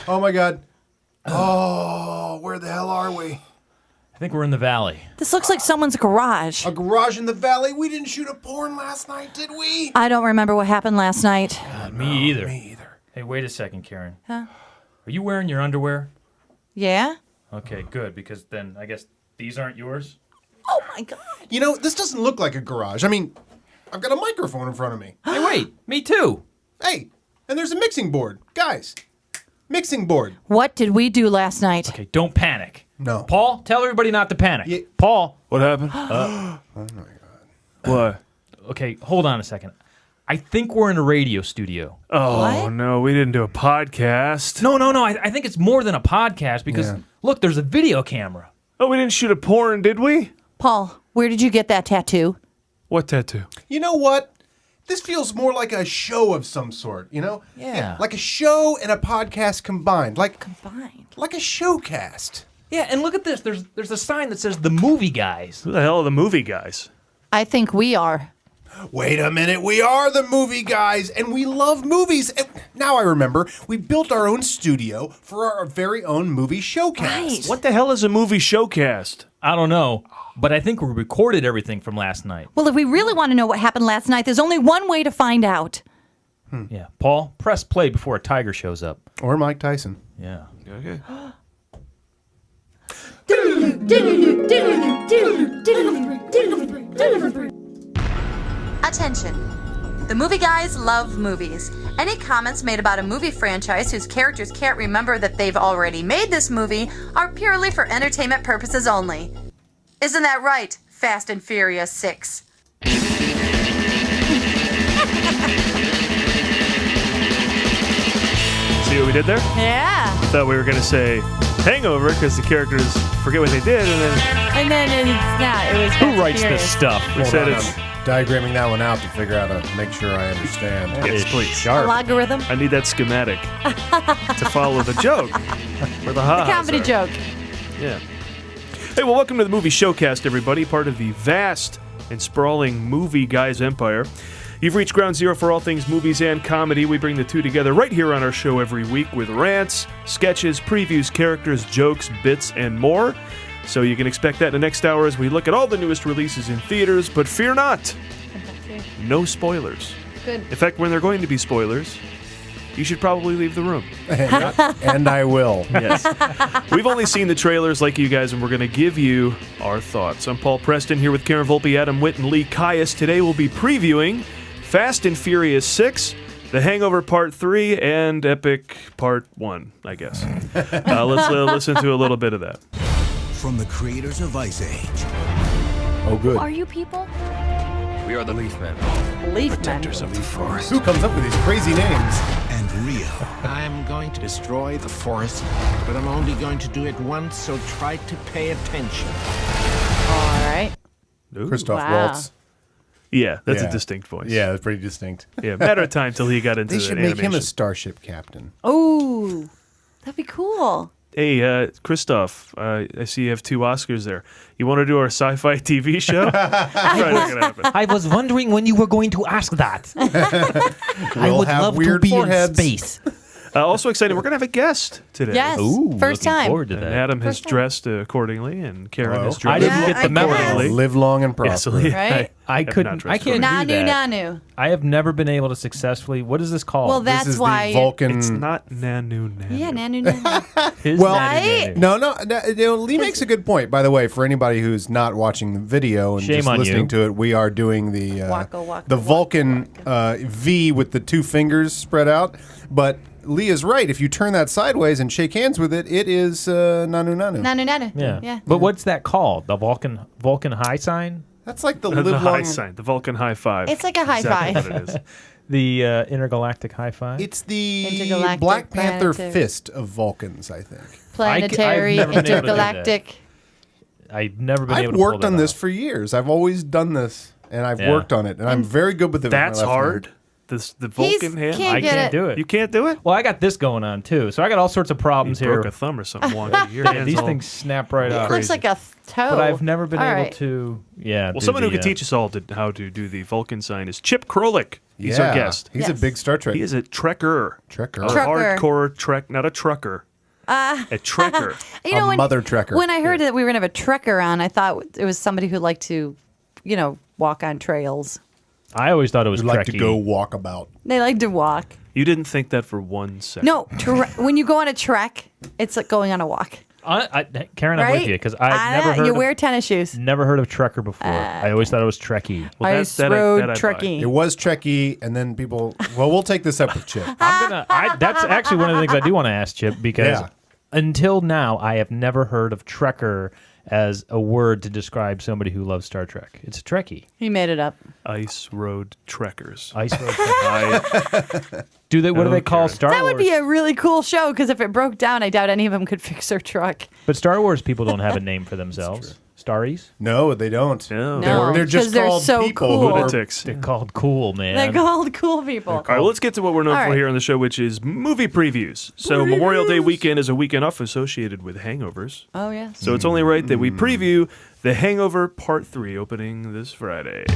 Oh, my God. Oh, where the hell are we? I think we're in the valley. This looks like someone's garage. A garage in the valley? We didn't shoot a porn last night, did we? I don't remember what happened last night. Me either. Me either. Hey, wait a second, Karen. Huh? Are you wearing your underwear? Yeah? Okay, good, because then I guess these aren't yours? Oh, my God. You know, this doesn't look like a garage. I mean, I've got a microphone in front of me. Hey, wait, me too. Hey, and there's a mixing board. Guys, mixing board. What did we do last night? Okay, don't panic. No. Paul, tell everybody not to panic. Yeah. Paul. What happened? Oh, my God. What? Okay, hold on a second. I think we're in a radio studio. Oh, What? no, we didn't do a podcast. No. I think it's more than a podcast because, look, there's a video camera. Oh, we didn't shoot a porn, did we? Paul, where did you get that tattoo? What tattoo? You know what? This feels more like a show of some sort, you know? Yeah. Like a show and a podcast combined. Like a showcast. Yeah, and look at this. There's a sign that says The Movie Guys. Who the hell are the movie guys? I think we are. Wait a minute, we are the movie guys, and we love movies. And now I remember, we built our own studio for our very own movie showcast. Right. What the hell is a movie showcast? I don't know, but I think we recorded everything from last night. Well, if we really want to know what happened last night, there's only one way to find out. Yeah, Paul, press play before a tiger shows up. Or Mike Tyson. Yeah. Okay. Attention. The movie guys love movies. Any comments made about a movie franchise whose characters can't remember that they've already made this movie are purely for entertainment purposes only. Isn't that right, Fast and Furious 6? See what we did there? Yeah. I thought we were going to say Hangover because the characters forget what they did, and then And then it's not. It was Who writes this stuff? we said Hold on, it's... I'm diagramming that one out to figure out how to make sure I understand. Yes, It's please. A sharp. logarithm? I need that schematic to follow the joke. Where the ha-has Comedy are. joke. Yeah. Hey, well, welcome to the Movie Showcast, everybody, part of the vast and sprawling Movie Guys empire. You've reached ground zero for all things movies and comedy. We bring the two together right here on our show every week with rants, sketches, previews, characters, jokes, bits, and more. So you can expect that in the next hour as we look at all the newest releases in theaters, but fear not, no spoilers. Good. In fact, when there are going to be spoilers, you should probably leave the room. And I will. Yes. We've only seen the trailers like you guys, and we're going to give you our thoughts. I'm Paul Preston here with Karen Volpe, Adam Witt, and Lee Caius. Today we'll be previewing Fast and Furious 6, The Hangover Part 3, and Epic Part 1, I guess. Let's listen to a little bit of that. From the creators of Ice Age. Oh, good. Are you people? We are the Leaf Men, Leaf men. protectors of the forest. Who comes up with these crazy names? And Rio. I'm going to destroy the forest, but I'm only going to do it once, so try to pay attention. All right. Ooh. Christoph Wow. Waltz. Yeah, that's Yeah. a distinct voice. Yeah, that's pretty distinct. Yeah, matter of time till he got into They that should make him animation. a starship captain. Oh, that'd be cool. Hey, Christoph, I see you have 2 Oscars there. You want to do our sci-fi TV show? Probably not gonna happen. I was wondering when you were going to ask that. I We'll would have love weird to be foreheads. in space. Also excited, we're going to have a guest today. Yes. Ooh, First looking time. forward to And that. Adam has First time. dressed accordingly, and Karen Hello. has I dressed didn't Yeah, get the I memo. guess. Live long and prosper. Yeah, so Lee- Right? I have couldn't. not dressed I can't for do Nanu, that. nanu. I have never been able to successfully. What is this called? Well, This that's is why. the Vulcan. It's not Nanu Nanu. Yeah, nanu, nanu. His well, nanu nanu. No, Lee makes a good point. By the way, for anybody who's not watching the video and Shame just on listening you. to it, we are doing the Waka, waka, the waka, Vulcan V with the 2 fingers spread out. But Lee is right. If you turn that sideways and shake hands with it, it is nanu nanu. Nanu, nanu. Yeah. Yeah. But what's that called? The Vulcan high sign? That's like the The live high long. sign, the Vulcan high five. It's like a high Exactly five. what it is. The intergalactic high five? It's the Intergalactic Black Panther planetary. fist of Vulcans, I think. Planetary, I've never been able to do that. intergalactic. I've never been I've able to pull worked that on this off. for years. I've always done this, and I've Yeah. worked on it, and I'm very good with it. with my That's left hard. hand. The Vulcan hand. can't I get can't it. do it. You can't do it? Well, I got this going on too, so I got all sorts of problems You here. broke a thumb or something wonky. Your Yeah, hands these all- things snap right It off. looks like a toe. But I've never been All able right. to. Yeah. Well, do someone who the, could teach us all how to do the Vulcan sign is Chip Krolik. He's our guest. He's a big Star Trek. He is a Trekker. Trekker. A hardcore Trek, not a trucker. A Trekker. Mother Trekker. When I heard that we were going to have a Trekker on, I thought it was somebody who liked to, walk on trails. I always thought it was We'd like to Trekkie. go walk about. They like to walk. You didn't think that for 1 second. No, when you go on a trek, it's like going on a walk. Karen, I'm Right? with you because I've never heard You of, wear tennis shoes. never heard of Trekker before. I always thought it was Trekkie. Well, Ice Road I buy. Trekkie. It was Trekkie, and then people. Well, we'll take this up with Chip. That's actually one of the things I do want to ask Chip because Yeah. until now I have never heard of Trekker as a word to describe somebody who loves Star Trek. It's a Trekkie. He made it up. Ice Road Trekkers. Ice Road Trekker. What do they call Star Wars? That would be a really cool show because if it broke down, I doubt any of them could fix their truck. But Star Wars people don't have a name for themselves. Starries? No, they don't. No. No, They're just 'cause they're called so people. cool. who are- Lunatics. They're called cool, man. They're called cool people. All right, well, let's get to what we're known All for right. here on the show, which is movie previews. So Memorial Day weekend is a weekend off associated with hangovers. Oh, yeah. So it's only right that we preview The Hangover Part 3 opening this Friday.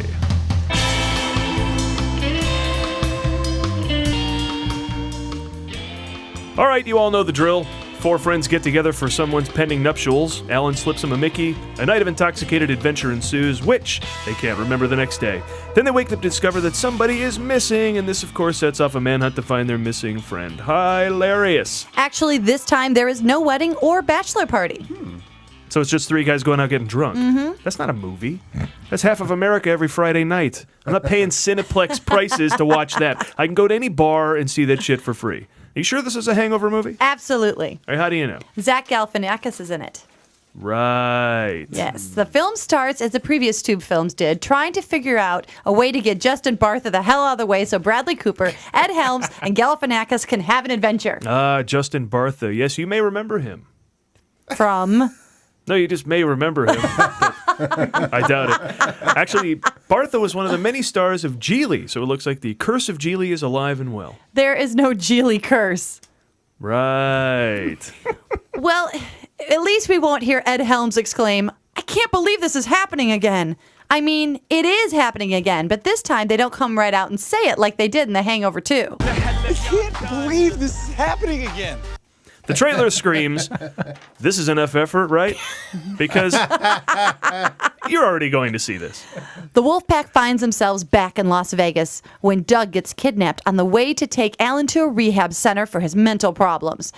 All right, you all know the drill. 4 friends get together for someone's pending nuptials. Alan slips him a Mickey. A night of intoxicated adventure ensues, which they can't remember the next day. Then they wake up to discover that somebody is missing, and this, of course, sets off a manhunt to find their missing friend. Hilarious. Actually, this time there is no wedding or bachelor party. So it's just 3 guys going out getting drunk. Mm-hmm. That's not a movie. That's half of America every Friday night. I'm not paying Cineplex prices to watch that. I can go to any bar and see that shit for free. Are you sure this is a hangover movie? Absolutely. All right, how do you know? Zach Galifianakis is in it. Right. Yes. The film starts, as the previous Tube films did, trying to figure out a way to get Justin Bartha the hell out of the way so Bradley Cooper, Ed Helms, and Galifianakis can have an adventure. Justin Bartha. Yes, you may remember him. From... No, you just may remember him. I doubt it. Actually, Bartha was one of the many stars of Geely, so it looks like the curse of Geely is alive and well. There is no Geely curse. Right. Well, at least we won't hear Ed Helms exclaim, "I can't believe this is happening again." I mean, it is happening again, but this time they don't come right out and say it like they did in The Hangover 2. I can't believe this is happening again. The trailer screams, this is enough effort, right? Because you're already going to see this. The Wolfpack finds themselves back in Las Vegas when Doug gets kidnapped on the way to take Alan to a rehab center for his mental problems.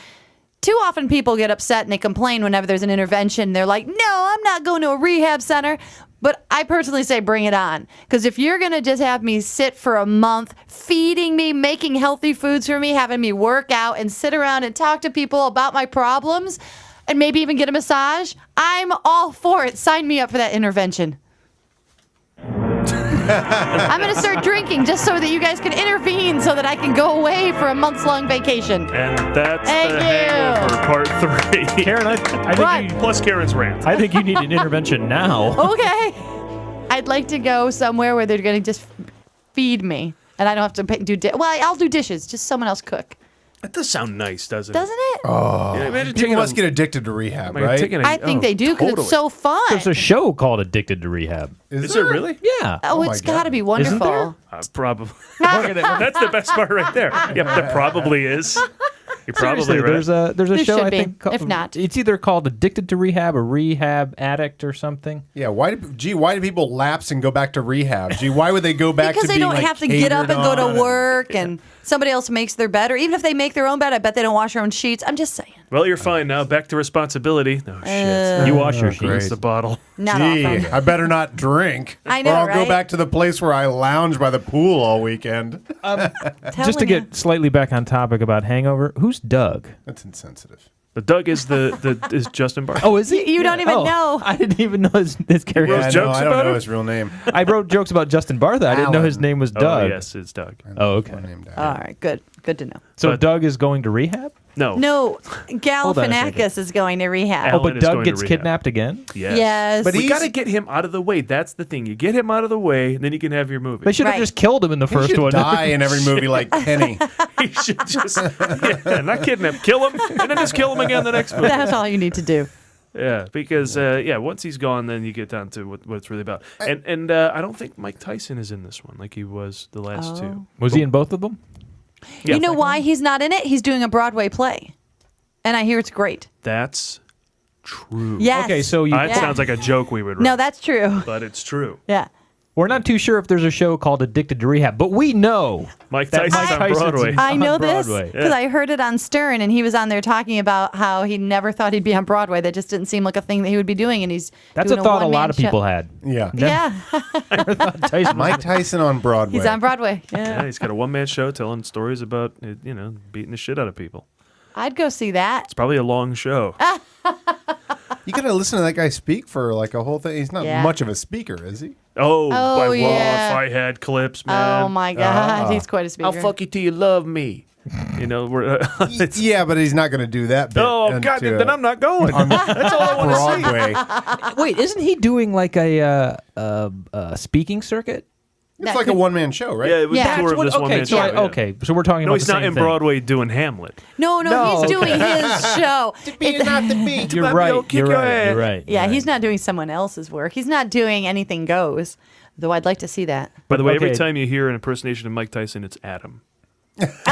Too often people get upset and they complain whenever there's an intervention. They're like, no, I'm not going to a rehab center. But I personally say bring it on. Because if you're going to just have me sit for a month, feeding me, making healthy foods for me, having me work out and sit around and talk to people about my problems, and maybe even get a massage, I'm all for it. Sign me up for that intervention. I'm going to start drinking just so that you guys can intervene so that I can go away for a months-long vacation. And that's Thank The you. Hangover Part 3. Karen, I think What? Plus Karen's rant. I think you need an intervention now. Okay. I'd like to go somewhere where they're going to just feed me. And I don't have to do I'll do dishes. Just someone else cook. That does sound nice, doesn't Doesn't it? Yeah, imagine People taking must a- get addicted to rehab, like, right? taking a- I think they do because totally. it's so fun. There's a show called Addicted to Rehab. Is it really? Yeah. Oh, my it's got to be Isn't there? wonderful. Probably. That's the best part right there. Yeah, there probably is. You're probably Seriously, right. there's a There show should I be, think called, if not. it's either called Addicted to Rehab or Rehab Addict or something. Yeah, why do people lapse and go back to rehab? Gee, why would they go back Because to they being don't like have to get up catered and go on to work and somebody else makes their bed. Or even if they make their own bed, I bet they don't wash their own sheets. I'm just saying. Well, you're fine now. Back to responsibility. Oh, shit. You wash your great. sheets. It's the bottle. Not Gee, often. I better not drink. I know, Or I'll go right? back to the place where I lounge by the pool all weekend. Just to get slightly back on topic about Hangover, who's Doug? That's insensitive. But Doug is is Justin Bartha. Oh, is he? You don't even know. I didn't even know his character. Those Yeah, jokes I don't about know him? his real name. I wrote jokes about Justin Bartha. I didn't know his Alan. name was Oh, Doug. yes, it's Doug. Oh, okay. All right, good. Good to know. So But- Doug is going to rehab? No. No, on a Galifianakis is going to rehab. Oh, Alan but is Doug going to gets rehab. kidnapped again? Yes. Yes. But We he's- got to get him out of the way. That's the thing. You get him out of the way, and then you can have your movie. They should have Right. just killed him in the He first should one. die in every movie like Kenny. He should just, not kidnap, kill him, and then just kill him again the next movie. That's all you need to do. Yeah, because once he's gone, then you get down to what it's really about. And I don't think Mike Tyson is in this one like he was the last two. Was he in both of them? Yeah. You know why he's not in it? He's doing a Broadway play, and I hear it's great. That's true. Yes. Okay, so That sounds like a joke we would write. No, that's true. But it's true. Yeah. we're not too sure if there's a show called Addicted to Rehab, but we know Mike that Tyson's on Broadway. I know this Broadway. because I heard it on Stern, and he was on there talking about how he never thought he'd be on Broadway. That just didn't seem like a thing that he would be doing, and he's That's doing a thought a one-man lot of show. people had. Yeah. Yeah, Tyson Mike Tyson on Broadway. he's on Broadway. Yeah, Yeah. he's got a one-man show telling stories about, beating the shit out of people. I'd go see that. It's probably a long show. You got to listen to that guy speak for like a whole thing. He's not Yeah. much of a speaker, is he? Oh, yeah. If I had clips, man. Oh my God, he's quite a speaker. I'll fuck you till you love me. We're Yeah, but he's not going to do that bit. oh God, into, then I'm not going. That's all I want to see. Broadway. Wait, isn't he doing like a speaking circuit? It's That like could- a one-man show, right? Yeah, it was Yeah. a tour of this one-man show. yeah. Okay, so we're talking No, about he's the not same in thing. Broadway doing Hamlet. No, No, he's okay. doing his show. Be not the beat. You're Let me right. go kick You're your right. ass. You're right. Yeah, you're he's right. not doing someone else's work. He's not doing anything goes. Though I'd like to see that. By the way, every Okay. time you hear an impersonation of Mike Tyson, it's Adam. Just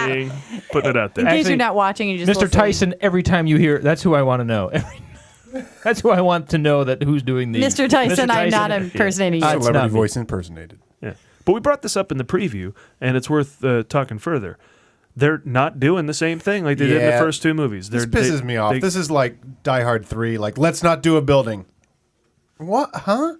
saying, putting it out In there. case Actually, you're not watching, you just Mr. listening. Tyson, every time you hear, that's who I want to know. That's who I want to know that who's doing the Mr. Tyson, I'm not impersonating you. It's Celebrity not me. voice impersonated. Yeah. But we brought this up in the preview, and it's worth talking further. They're not doing the same thing like they did in the Yeah. first two movies. This pisses me off. This is like Die Hard 3. Like, let's not do a building. What? Huh?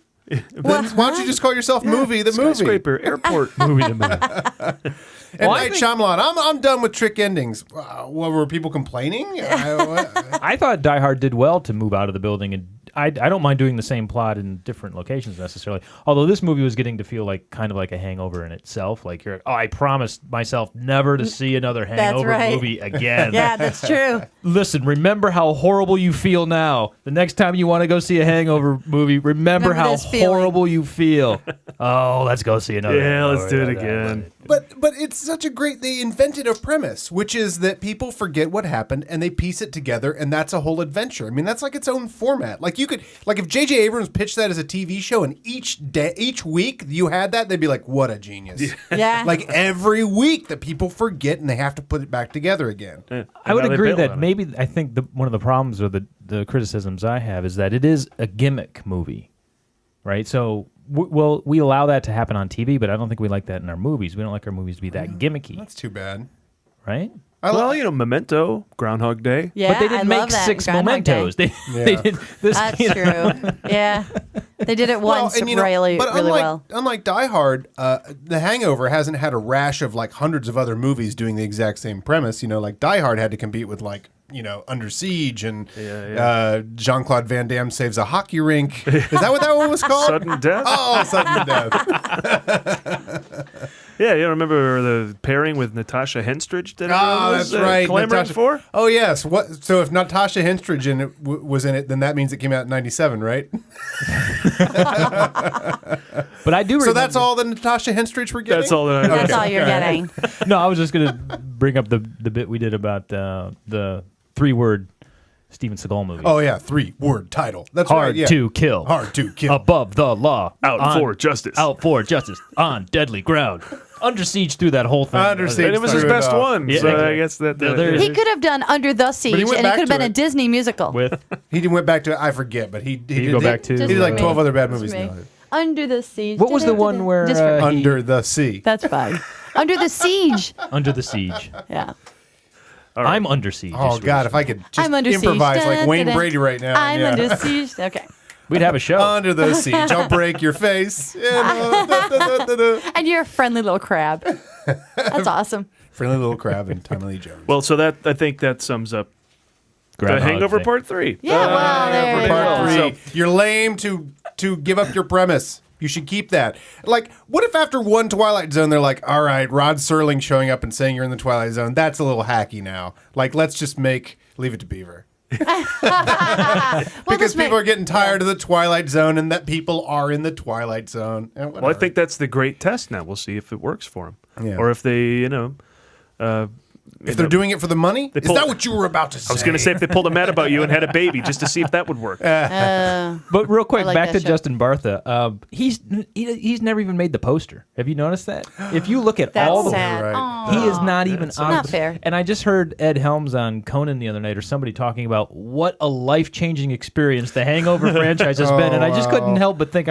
Why don't you just call yourself movie the movie? Skyscraper, airport. movie to movie. And I Night think- Shyamalan, I'm done with trick endings. What, were people complaining? I thought Die Hard did well to move out of the building, and I don't mind doing the same plot in different locations necessarily. Although this movie was getting to feel like kind of like a Hangover in itself. Like I promised myself never to see another Hangover right. movie again. Yeah, that's true. Listen, remember how horrible you feel now. The next time you want to go see a Hangover movie, remember how this feeling. horrible you feel. Oh, let's go see another. Yeah, Hangover. let's do it again. But it's such a great. They invented a premise, which is that people forget what happened and they piece it together, and that's a whole adventure. I mean, that's like its own format. Like if J.J. Abrams pitched that as a TV show, and each week you had that, they'd be like, "What a genius!" Yeah. Like every week that people forget and they have to put it back together again. Yeah. I would Now they agree bail that on it. maybe I think one of the problems or the criticisms I have is that it is a gimmick movie, right? So we allow that to happen on TV, but I don't think we like that in our movies. We don't like our movies to be that gimmicky, That's too bad. right? Well, Memento, Groundhog Day. Yeah, but they didn't I love make that. 6 Groundhog Day. mementos. They Yeah. did this. That's true. Yeah, they did it once and, really but really unlike, well. Unlike Die Hard, The Hangover hasn't had a rash of like hundreds of other movies doing the exact same premise. Like Die Hard had to compete with like Under Siege and Jean-Claude Van Damme saves a hockey rink. Is that what that one was called? Sudden Death. Oh, Sudden Death. Yeah, you remember the pairing with Natasha Henstridge that Oh, everyone was that's right. clamoring Natasha- for? Oh, yes. What? So if Natasha Henstridge was in it, then that means it came out in '97, right? But I do. So remember, that's all the Natasha Henstridge we're getting? That's all that I That's all you're getting. No, I was just gonna bring up the bit we did about the 3-word Steven Seagal movie. Oh, yeah. 3-word title. That's Hard right. Yeah. to kill. Hard to kill. Above the law. Out for justice. Out for justice. On deadly ground. Under siege through that whole thing. Under siege. And it was his Threw it best off. one, Yeah, so exactly. I guess that... there's- He could have done Under the Siege, and went it back could have to been a it. Disney musical. With He went back to, I forget, but he did go back to- He Just did like for 12 me. other bad Just movies for me. now. Under the Siege. What was the one where, Just for me. Under the Sea. That's fine. Under the Siege. Under the Siege. Yeah. I'm under siege. Oh, is God, what if I could just I'm under improvise siege. like Wayne Dun, dun, Brady right now. I'm yeah. under siege. Okay. we'd have a show. Under the siege. I'll break your face. And you're a friendly little crab. That's awesome. Friendly little crab and Tommy Lee Jones. Well, so I think that sums up the Groundhog Hangover thing. Part 3. Yeah, well, there you Part go. 3. You're lame to give up your premise. You should keep that. Like, what if after one Twilight Zone, they're like, all right, Rod Serling showing up and saying you're in the Twilight Zone, that's a little hacky now. Like, let's just Leave It to Beaver. Because people are getting tired of the Twilight Zone and that people are in the Twilight Zone. And Well, I think that's the great test now. We'll see if it works for them. Yeah. Or if they, If they're doing it for the money? Is that what you were about to say? I was going to say if they pulled a Mad About You and had a baby just to see if that would work. But real quick, like back that to show. Justin Bartha. He's never even made the poster. Have you noticed that? If you look at That's all the sad. Right. Aw. he is not even on. Not fair. And I just heard Ed Helms on Conan the other night, or somebody talking about what a life-changing experience the Hangover franchise has been, and I just couldn't help but think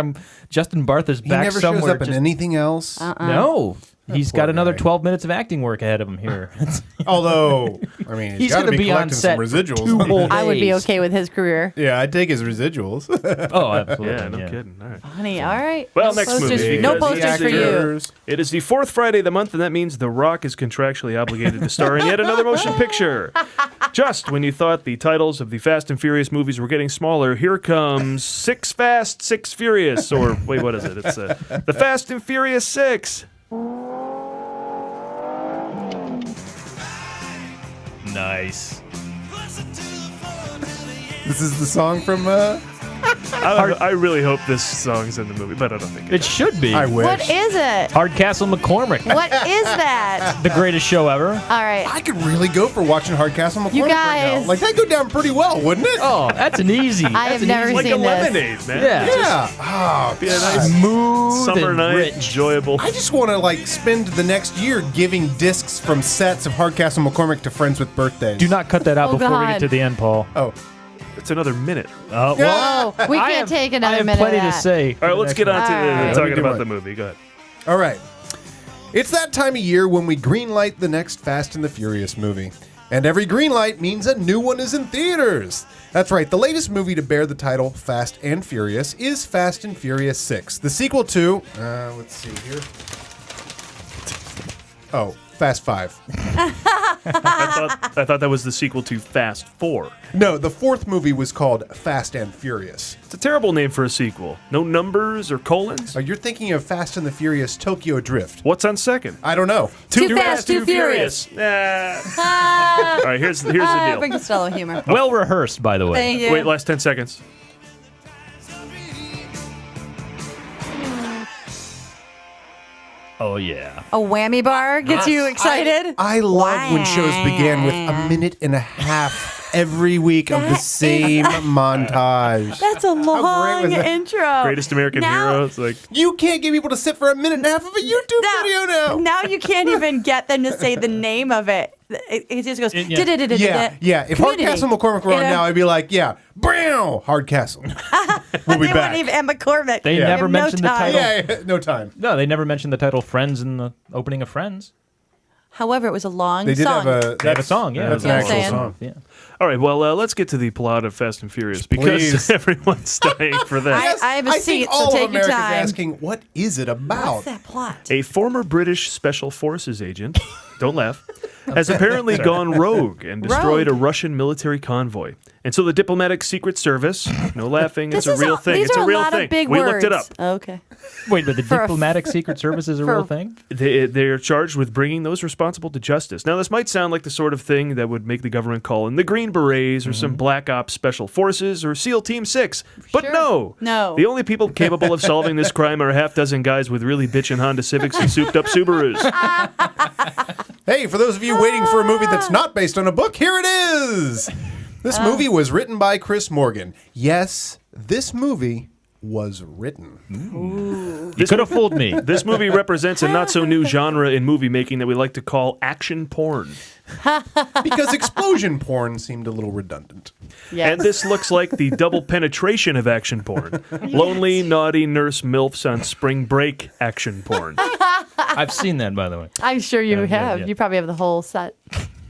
Justin Bartha's He back never somewhere. shows up in just- anything else. No. He's poor got another guy. 12 minutes of acting work ahead of him here. Although, I mean, he's got to gonna be on collecting set some residuals. for 2 whole I would be days. okay with his career. Yeah, I'd take his residuals. Oh, absolutely. Yeah, no kidding. All right. Honey, all right. Well, no next posters, movie. No because posters for you. It is the 4th Friday of the month, and that means The Rock is contractually obligated to star in yet another motion picture. Just when you thought the titles of the Fast and Furious movies were getting smaller, here comes 6 Fast, 6 Furious. Or, wait, what is it? It's The Fast and Furious 6. Nice. This is the song from. I really hope this song's in the movie, but I don't think It should be. I wish. What is it? Hardcastle McCormick. What is that? The greatest show ever. All right. I could really go for watching Hardcastle McCormick You right guys- now. Like, that'd go down pretty well, wouldn't it? Oh, that's an easy. I have that's an never easy- like a seen this. lemonade, man. Yeah. Yeah. Oh, Be a nice Smooth summer and night, rich. enjoyable. I just want to, like, spend the next year giving discs from sets of Hardcastle McCormick to friends with birthdays. Do not cut that out Oh, before we God. get to the end, Paul. Oh. It's another minute. Well, Oh, we I can't have- take another I have minute plenty of to that. say. All right, let's get on to All right. talking do about it. the movie. Go ahead. All right. It's that time of year when we greenlight the next Fast and the Furious movie. And every green light means a new one is in theaters. That's right, the latest movie to bear the title Fast and Furious is Fast and Furious 6, the sequel to, let's see here. Oh, Fast 5. I thought that was the sequel to Fast 4. No, the 4th movie was called Fast and Furious. It's a terrible name for a sequel. No numbers or colons. Oh, you're thinking of Fast and the Furious Tokyo Drift. What's on second? I don't know. Too Fast, Too Furious. All right, here's the deal. Bring Costello humor. Well rehearsed, by the way. Thank you. Wait, last 10 seconds. Oh, yeah. A whammy bar gets you excited? I love when shows began with a minute and a half every week of the same montage. That's a long was that? intro. Greatest American Now- Hero. It's like, You can't get people to sit for a minute and a half of a YouTube video now. Now you can't even get them to say the name of it. It just goes. Yeah. Yeah. If Hardcastle McCormick were on now, I'd be like, yeah, brow, Hardcastle. We'll be They back. wouldn't even and McCormick. They have never no mentioned the time. title. Yeah, no time. No, they never mentioned the title Friends in the opening of Friends. However, it was a long They did song. have a song, yeah. That's an That's what I'm actual saying. song. Yeah. all right, well, let's get to the plot of Fast and Furious because Please. everyone's dying for that. I have a I seat, think all so of take your America's time. asking, what is it about? What's that plot? A former British Special Forces agent, don't laugh, has apparently gone rogue and destroyed a Russian military convoy. And so the diplomatic secret service, no laughing, it's a real thing. These It's are a real lot thing. Of big We words. looked it up. Okay. Wait, but the For a diplomatic secret service is a real thing? They're charged with bringing those responsible to justice. Now, this might sound like the sort of thing that would make the government call in the Green Berets or some Black Ops Special Forces or SEAL Team 6. But Sure. No. The only people capable of solving this crime are a half dozen guys with really bitchin' Honda Civics and souped-up Subarus. Hey, for those of you waiting for a movie that's not based on a book, here it is. This movie was written by Chris Morgan. Yes, this movie was written. You could have fooled me. This movie represents a not-so-new genre in movie making that we like to call action porn. Because explosion porn seemed a little redundant. Yes. And this looks like the double penetration of action porn. Lonely, naughty nurse MILFs on spring break action porn. I've seen that, by the way. I'm sure you Yeah, have. yeah. You probably have the whole set.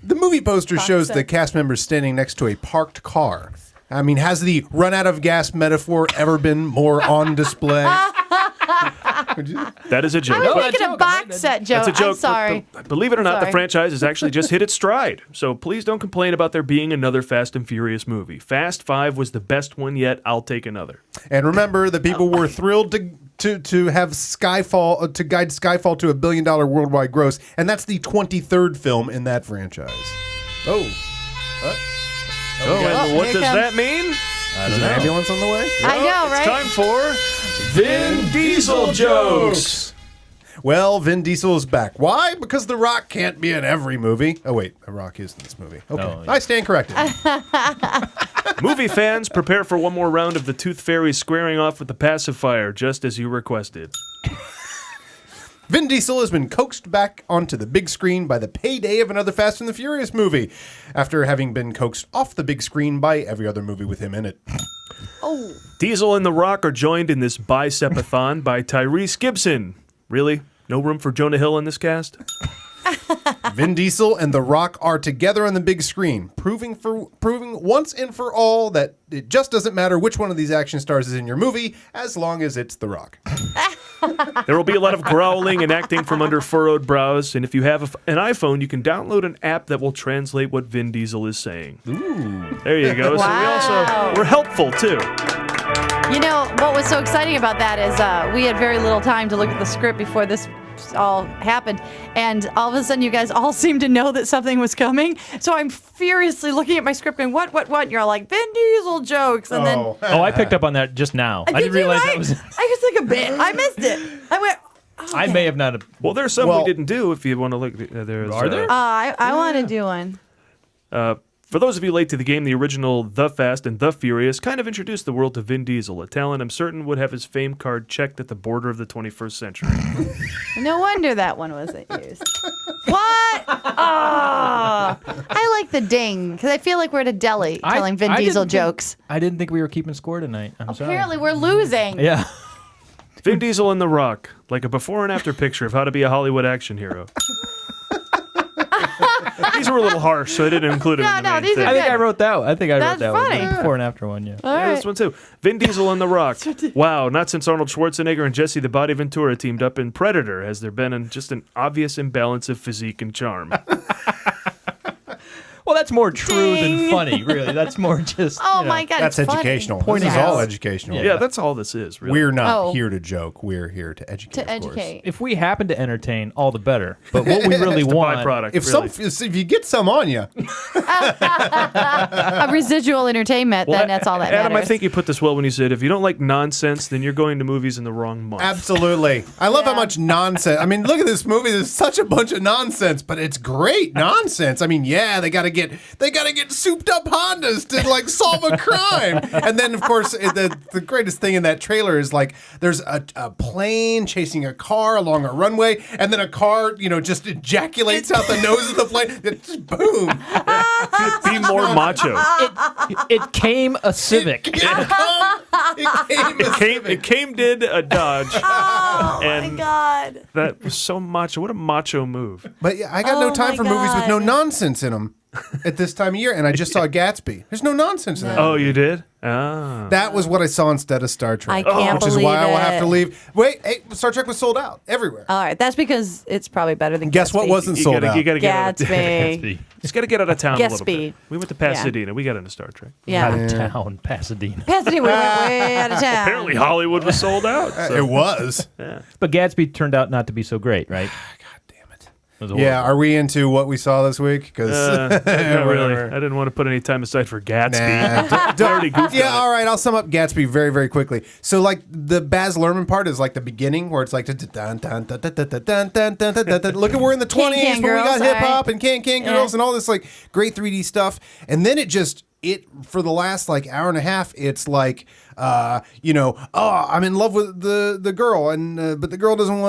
The movie poster shows set. the cast members standing next to a parked car. I mean, has the run out of gas metaphor ever been more on display? That is a joke. I was But making a box set joke. that's a joke. I'm sorry. But believe it or not, the Sorry. franchise has actually just hit its stride. So please don't complain about there being another Fast and Furious movie. Fast 5 was the best one yet. I'll take another. And remember, the people were thrilled to have Skyfall, to guide Skyfall to $1 billion worldwide gross, and that's the 23rd film in that franchise. Oh. And what here does comes- that mean? Is an ambulance on the way? I know, It's right? time for Vin Diesel jokes. Well, Vin Diesel is back. Why? Because The Rock can't be in every movie. Oh, wait. The Rock is in this movie. Okay. Oh, yeah. I stand corrected. Movie fans, prepare for one more round of the Tooth Fairy squaring off with the pacifier, just as you requested. Vin Diesel has been coaxed back onto the big screen by the payday of another Fast and the Furious movie, after having been coaxed off the big screen by every other movie with him in it. Oh. Diesel and The Rock are joined in this bicep-a-thon by Tyrese Gibson. Really? No room for Jonah Hill in this cast? Vin Diesel and The Rock are together on the big screen, proving once and for all that it just doesn't matter which one of these action stars is in your movie, as long as it's The Rock. There will be a lot of growling and acting from under furrowed brows, and if you have an iPhone, you can download an app that will translate what Vin Diesel is saying. Ooh. There you go. Wow. So we're helpful, too. You know, what was so exciting about that is we had very little time to look at the script before this all happened, and all of a sudden you guys all seemed to know that something was coming, so I'm furiously looking at my script going, what? And you're all like, Vin Diesel jokes, and then... Oh, I picked up on that just now. I didn't realize that was... I was like a bit. I missed it. I went... Okay. I may have not... Well, there's some we didn't do, if you want to look. There's, Are there? I want to do one. For those of you late to the game, the original The Fast and the Furious kind of introduced the world to Vin Diesel, a talent I'm certain would have his fame card checked at the border of the 21st century. No wonder that one wasn't used. What? Oh, I like the ding, because I feel like we're at a deli telling Vin Diesel jokes. I didn't think we were keeping score tonight. I'm sorry. Apparently we're losing. Yeah. Vin Diesel and The Rock, like a before and after picture of how to be a Hollywood action hero. These were a little harsh, so I didn't include them in the main these thing. are I think good. I wrote that. I think I That's wrote that funny. one. Before and after one, yeah. Yeah, this one too. Vin Diesel and The Rock. Wow, not since Arnold Schwarzenegger and Jesse the Body Ventura teamed up in Predator has there been just an obvious imbalance of physique and charm. Well, that's more true Ding. than funny, really. That's more just. Oh you know. my God, That's it's funny. educational. Pointing This is all out. educational. Yeah, that's all this is, really. We're not Oh. here to joke. We're here to educate. To of course. educate. If we happen to entertain, all the better. But what we really It's the want. byproduct. If really. if you get some on you, A residual entertainment, then that's all that Adam, matters. I think you put this well when you said, if you don't like nonsense, then you're going to movies in the wrong month. absolutely. I love how much nonsense. I mean, look at this movie. There's such a bunch of nonsense, but it's great nonsense. I mean, yeah, they got to get souped up Hondas to like solve a crime, and then of course the greatest thing in that trailer is like there's a plane chasing a car along a runway, and then a car just ejaculates out the nose of the plane. It just boom. Be more macho. It came a Civic. It came did a Dodge. Oh and my God. that was so macho. What a macho move. But yeah, I got no Oh time my for movies with no God. nonsense in them at this time of year, and I just saw Gatsby. There's no nonsense in that. Oh, you did? Ah. That was what I saw instead of Star Trek. I can't which is believe why I will have it. to leave. Wait, hey, Star Trek was sold out everywhere. All right, that's because it's probably better than Guess what Gatsby. wasn't You sold gotta, out? you gotta get out of, Gatsby. just got to get out of town a little Gatsby. bit. We went to Pasadena. We got into Star Trek. Yeah. Out of town, Pasadena. Pasadena, we went way out of town. Apparently Hollywood was sold out. so- It was. But Gatsby turned out not to be so great, right? It was Yeah, horrible. are we into what we saw this week? Because not really. I didn't want to put any time aside for Gatsby. Nah. Already goofed Yeah, on it. all right. I'll sum up Gatsby very, very quickly. So, like the Baz Luhrmann part is like the beginning, where it's like look at we're in the 20s, Can where we got Girls, hip hop all right. and Can Yeah. Girls and all this like great 3D stuff, and then it for the last like hour and a half, it's like I'm in love with the girl, and but the girl doesn't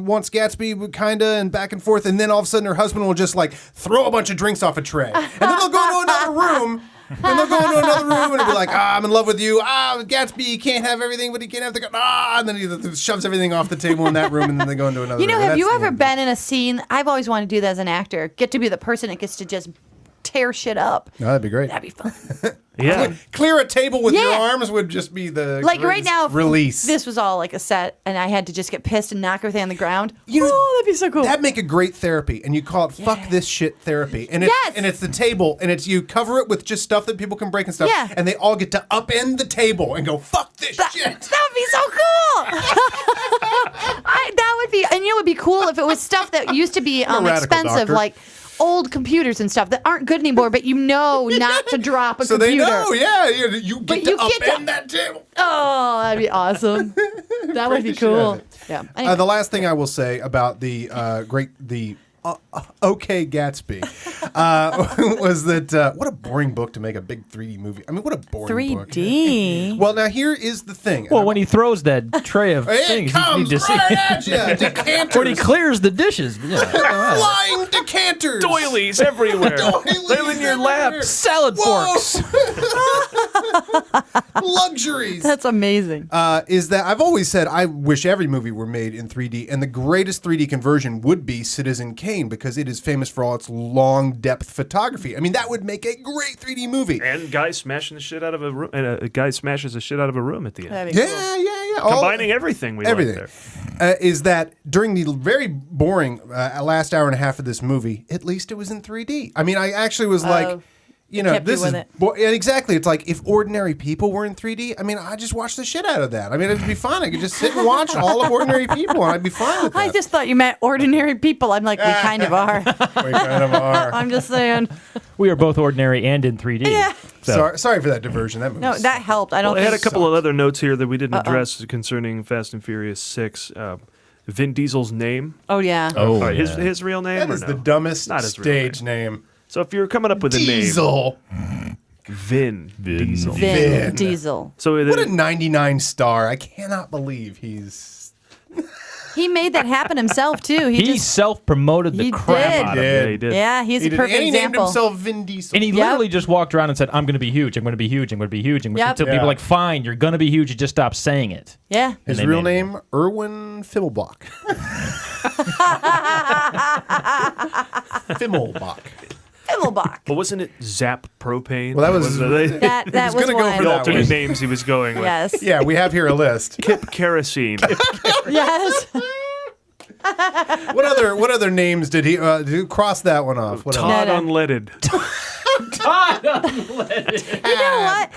wants Gatsby kinda, and back and forth, and then all of a sudden her husband will just like throw a bunch of drinks off a tray, and then they'll go into another room. And they'll go into another room and it'll be like, I'm in love with you. Gatsby, he can't have everything, but he can't have the and then he shoves everything off the table in that room, and then they go into another room. You know, And have you that's the ever end. been in a scene? I've always wanted to do that as an actor. Get to be the person that gets to just tear shit up. Oh, that'd be great. That'd be fun. Yeah. Clear a table with your Yeah. arms would just be the Like right greatest now, if release. this was all like a set, and I had to just get pissed and knock everything on the ground. You know, that'd be so cool. That'd make a great therapy, and you call it "fuck this shit" therapy, and it's Yes. and it's the table, and it's you cover it with just stuff that people can break and stuff, Yeah. and they all get to upend the table and go "fuck this shit." That would be so cool. that would be, and it would be cool if it was stuff that used to be a radical expensive, doctor. like old computers and stuff that aren't good anymore, but you know not to drop a So computer. they know, yeah. You But get to you get upend to- that table. Oh, that'd be awesome. That would be the shit out of cool. it. Yeah. Anyway. The last thing I will say about the OK Gatsby was that what a boring book to make a big 3D movie. I mean, what a boring book. 3D. Well, now here is the thing. Well, when he throws that tray of It things, comes you need to see. right at you. Decanters. When he clears the dishes. Yeah. Flying decanters. Doilies everywhere. Doilies They're in your lap. everywhere. Salad Whoa. forks. Luxuries. That's amazing. Is that I've always said I wish every movie were made in 3D, and the greatest 3D conversion would be Citizen Kane because it is famous for all its long depth photography. I mean, that would make a great 3D movie. And guy smashing the shit out of a room. And a guy smashes the shit out of a room at the end. That'd be cool. Yeah. Combining everything we everything. like there. Is that during the very boring last hour and a half of this movie, at least it was in 3D. I mean, I actually was like, kept this you is with it. and exactly. It's like if ordinary people were in 3D. I mean, I just watch the shit out of that. I mean, it'd be fun. I could just sit and watch all of Ordinary People, and I'd be fine with that. I just thought you meant ordinary people. I'm like, we kind of are. We kind of are. I'm just saying. We are both ordinary and in 3D. Yeah. So. Sorry for that diversion. That movie No, that helped. I don't I had a think couple of other notes here that we didn't address concerning Fast and Furious 6. Vin Diesel's name. Oh, yeah. Oh, yeah. His real name? That or is no? the dumbest Not his real stage name. So if you're coming up with a name, Diesel. Vin Diesel. Vin Diesel. So What a 99 star. I cannot believe he's... He made that happen himself, too. He self-promoted the He crap did. out of it. Yeah, he did. Yeah, he's a perfect and he named example. himself Vin Diesel. And he literally just walked around and said, I'm going to be huge, I'm going to be huge, I'm going to be huge. Yep. Until people Yeah. were like, fine, you're going to be huge, you just stop saying it. Yeah. His they real made it. name, Erwin Fimmelbach. Fimmelbach. Himmelbach. But wasn't it Zap Propane? Well, that was- That was gonna go one. for the that alternate one. names he was going with. Yes. Yeah, we have here a list. Kip Kerosene. Yes. What other names did he cross that one off? What Todd No. Unleaded. You know what?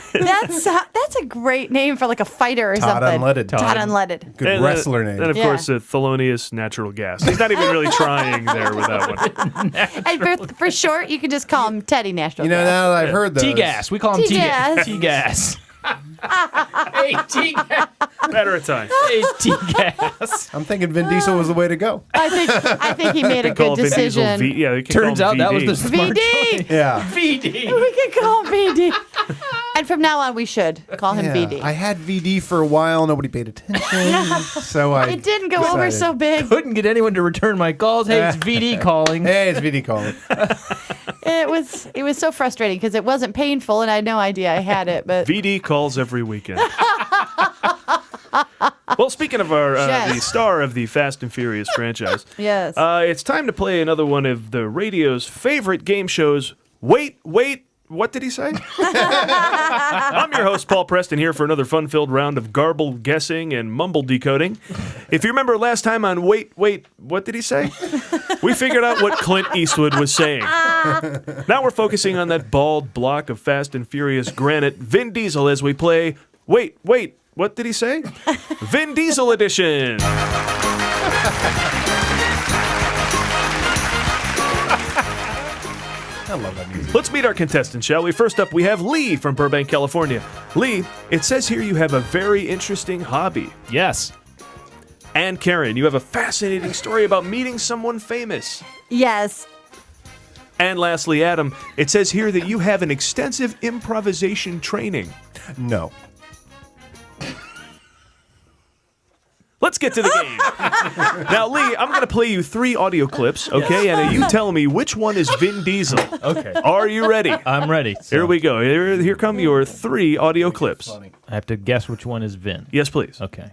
That's a great name for like a fighter or Todd something. Unleaded. Todd Unleaded. Good And, wrestler name. And of Yeah. course, Thelonious Natural Gas. He's not even really trying there with that one. And for short, you can just call him Teddy National. You know, now that I've heard those. T-gas. We call him T-gas. T-gas. Hey, T-gas. Matter of time. Hey, T-gas. I'm thinking Vin Diesel was the way to go. I think he made a Call good Vin Diesel decision. Yeah, we can Turns call out him that was VD. the smart VD. choice. Yeah. VD. We could call him VD. And from now on, we should call him Yeah. VD. I had VD for a while. Nobody paid attention. So I. It didn't go over decided- so big. Couldn't get anyone to return my calls. Hey, it's VD calling. Hey, it's VD calling. It was so frustrating because it wasn't painful and I had no idea I had it. But VD calls every weekend. Well, speaking of our Yes. the star of the Fast and Furious franchise, yes. it's time to play another one of the radio's favorite game shows. Wait, what did he say? I'm your host, Paul Preston, here for another fun-filled round of garbled guessing and mumble decoding. If you remember last time on Wait, what did he say? We figured out what Clint Eastwood was saying. Now we're focusing on that bald block of Fast and Furious granite, Vin Diesel, as we play Wait, what did he say? Vin Diesel Edition. I love that music. Let's meet our contestants, shall we? First up, we have Lee from Burbank, California. Lee, it says here you have a very interesting hobby. Yes. And Karen, you have a fascinating story about meeting someone famous. Yes. And lastly, Adam, it says here that you have an extensive improvisation training. No. Let's get to the game. Now, Lee, I'm going to play you 3 audio clips, okay? And you tell me which one is Vin Diesel. Okay. Are you ready? I'm ready. So Here we go. Here come your 3 audio clips. I have to guess which one is Vin. Yes, please. Okay.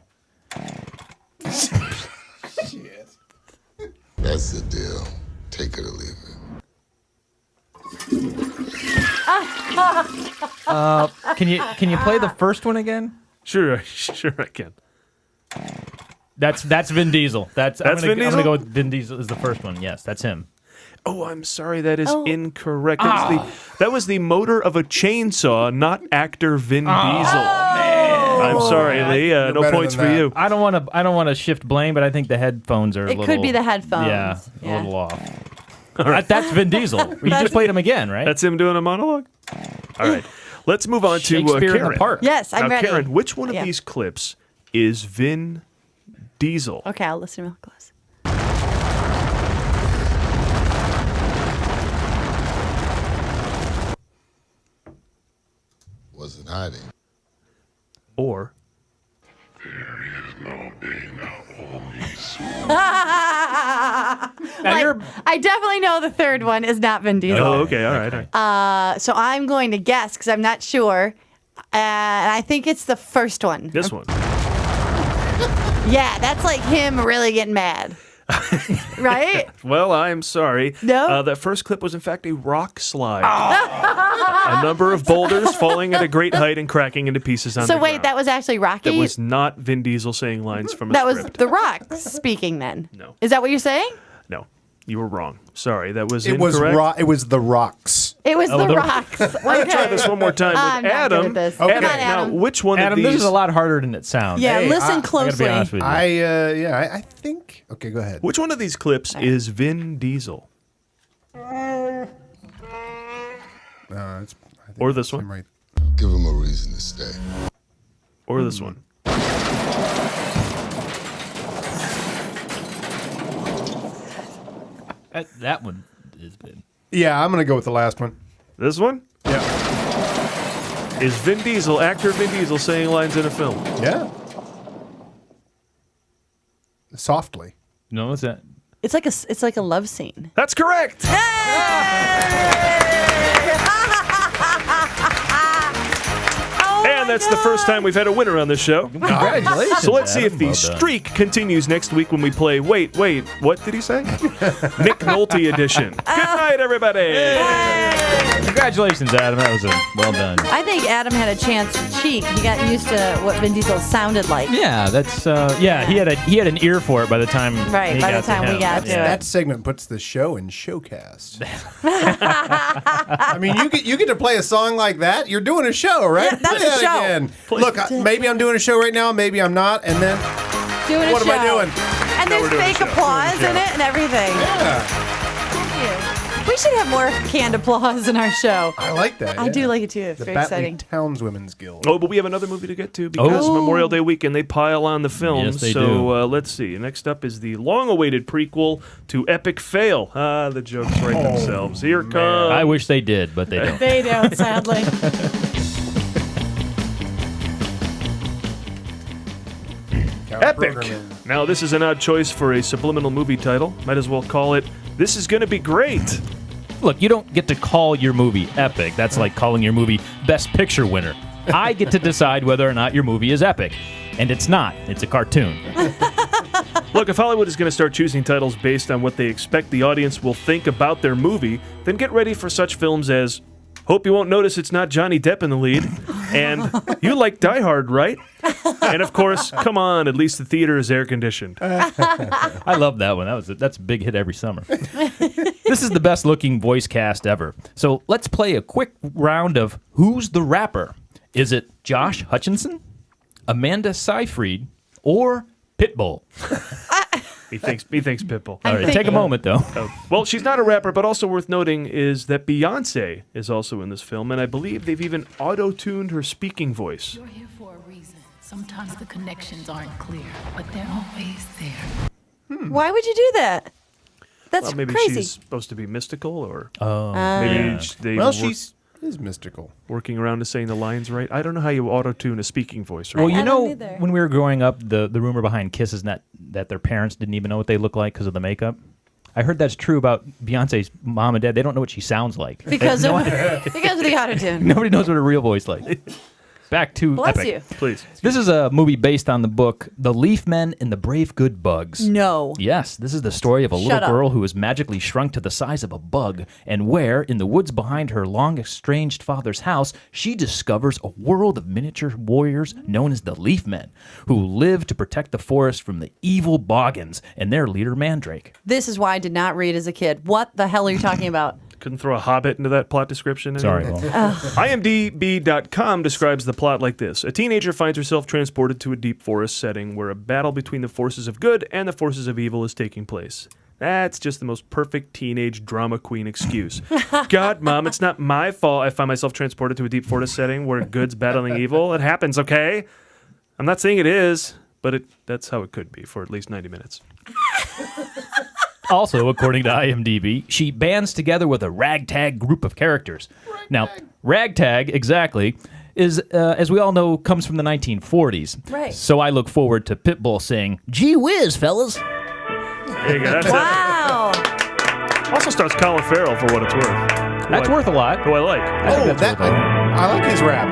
That's the deal. Take it or leave it. Can you play the first one again? Sure I can. That's Vin Diesel. I'm Vin gonna Diesel? go with Vin Diesel is the first one. Yes, that's him. Oh, I'm sorry, that is Oh. incorrect. That was the motor of a chainsaw, not actor Vin Diesel. I'm sorry, Lee. No better points than for that. you. I don't want to shift blame, but I think the headphones are a It little. could be the headphones. Yeah, a Yeah. little off. That's Vin Diesel. You just played him again, right? That's him doing a monologue? All right. Let's move on to Shakespeare in Karen. the Park. Yes, I'm now, ready. Karen, which one of Yeah. these clips is Vin Diesel? Okay, I'll listen real close. Wasn't hiding. Or I definitely know the third one is not Vin Diesel. Oh, okay, all right. So I'm going to guess because I'm not sure. And I think it's the first one. This one. Yeah, that's like him really getting mad. Right? Well, I'm sorry. No? That first clip was, in fact, a rock slide. A number of boulders falling at a great height and cracking into pieces on So the wait, ground. that was actually Rocky? That was not Vin Diesel saying lines from a That was script. The Rock speaking then? No. Is that what you're saying? No, you were wrong. Sorry, that was It was incorrect. it was the Rocks. It was The the- Rocks. We're going to try this one more time I'm with not good Adam. at this. Okay. Come on, Now, Adam. which one Adam, of these... this is a lot harder than it sounds. Yeah, Hey, listen I I gotta closely. be honest with you. I think. Okay, go ahead. Which one of these clips is Vin Diesel? It's, I think Or this it's one? him right. Give him a reason to stay. Or this one? That one is Vin. Yeah, I'm gonna go with the last one. This one? Yeah. Is Vin Diesel, actor Vin Diesel, saying lines in a film? Yeah. Softly. No, what's that? It's like a love scene. That's correct! And that's the first time we've had a winner on this show. Congratulations. So let's see if Adam. the Well done. streak continues next week when we play Wait, what did he say? Nick Nolte edition. Good night, everybody! Congratulations, Adam. That was well done. I think Adam had a chance to cheat. He got used to what Vin Diesel sounded like. Yeah, that's yeah. He had an ear for it by the time. Right, he by the got to time we him. got to Yeah. it. That segment puts the show in Showcast. I mean, you get to play a song like that. You're doing a show, right? Yeah, that's Play a that show. Again. Look, maybe I'm doing a show right now. Maybe I'm not. And then Doing a what am I show. doing? And No, there's we're doing a fake show. applause in it and everything. Yeah, Thank you. We should have more canned applause in our show. I like that. I yeah. do like it too. It's The very Batley exciting. Townswomen's Guild. Oh, but we have another movie to get to because Oh. Memorial Day weekend, they pile on the films. Yes, they so do. Let's see. Next up is the long-awaited prequel to Epic Fail. Ah, the jokes write themselves. Here come. I wish they did, but they don't. They don't, sadly. Epic. Programming. Now, this is an odd choice for a subliminal movie title. Might as well call it This Is Gonna Be Great. Look, you don't get to call your movie epic. That's like calling your movie Best Picture winner. I get to decide whether or not your movie is epic. And it's not. It's a cartoon. Look, if Hollywood is going to start choosing titles based on what they expect the audience will think about their movie, then get ready for such films as Hope You Won't Notice It's Not Johnny Depp in the lead, and You Like Die Hard, right? And of course, come on, at least the theater is air-conditioned. I love that one. That's a big hit every summer. This is the best looking voice cast ever. So let's play a quick round of Who's the Rapper? Is it Josh Hutcherson, Amanda Seyfried, or Pitbull? He thinks Pitbull. All right, take a moment though. Well, she's not a rapper, but also worth noting is that Beyonce is also in this film, and I believe they've even auto-tuned her speaking voice. You're here for a reason. Sometimes the connections aren't clear, but they're always there. Why would you do that? That's Well, maybe crazy. she's supposed to be mystical, or Maybe maybe they Well, were she is mystical. working around to saying the lines right. I don't know how you auto-tune a speaking voice. Well, Right? you I know, don't either. when we were growing up, the rumor behind Kiss is that their parents didn't even know what they look like because of the makeup. I heard that's true about Beyonce's mom and dad. They don't know what she sounds like. Because of the autotune. Nobody knows what her real voice like. Back to Bless Epic. you. Please. This is a movie based on the book The Leaf Men and the Brave Good Bugs. No. Yes, this is the story of a Shut little up. girl who is magically shrunk to the size of a bug, and where, in the woods behind her long-estranged father's house, she discovers a world of miniature warriors known as the Leaf Men, who live to protect the forest from the evil Boggans and their leader Mandrake. This is why I did not read as a kid. What the hell are you talking about? Couldn't throw a Hobbit into that plot description. Sorry, anyway. Will. IMDb.com describes the plot like this. A teenager finds herself transported to a deep forest setting where a battle between the forces of good and the forces of evil is taking place. That's just the most perfect teenage drama queen excuse. God, Mom, it's not my fault I find myself transported to a deep forest setting where good's battling evil. It happens, okay? I'm not saying it is, but that's how it could be for at least 90 minutes. Also, according to IMDb, she bands together with a ragtag group of characters. Now, ragtag, exactly, is, as we all know, comes from the 1940s. Right. So I look forward to Pitbull saying, "Gee whiz, fellas." There you go. That's Wow. it. Also starts Colin Farrell for what it's worth. That's worth a lot. Who I like. I like his rap.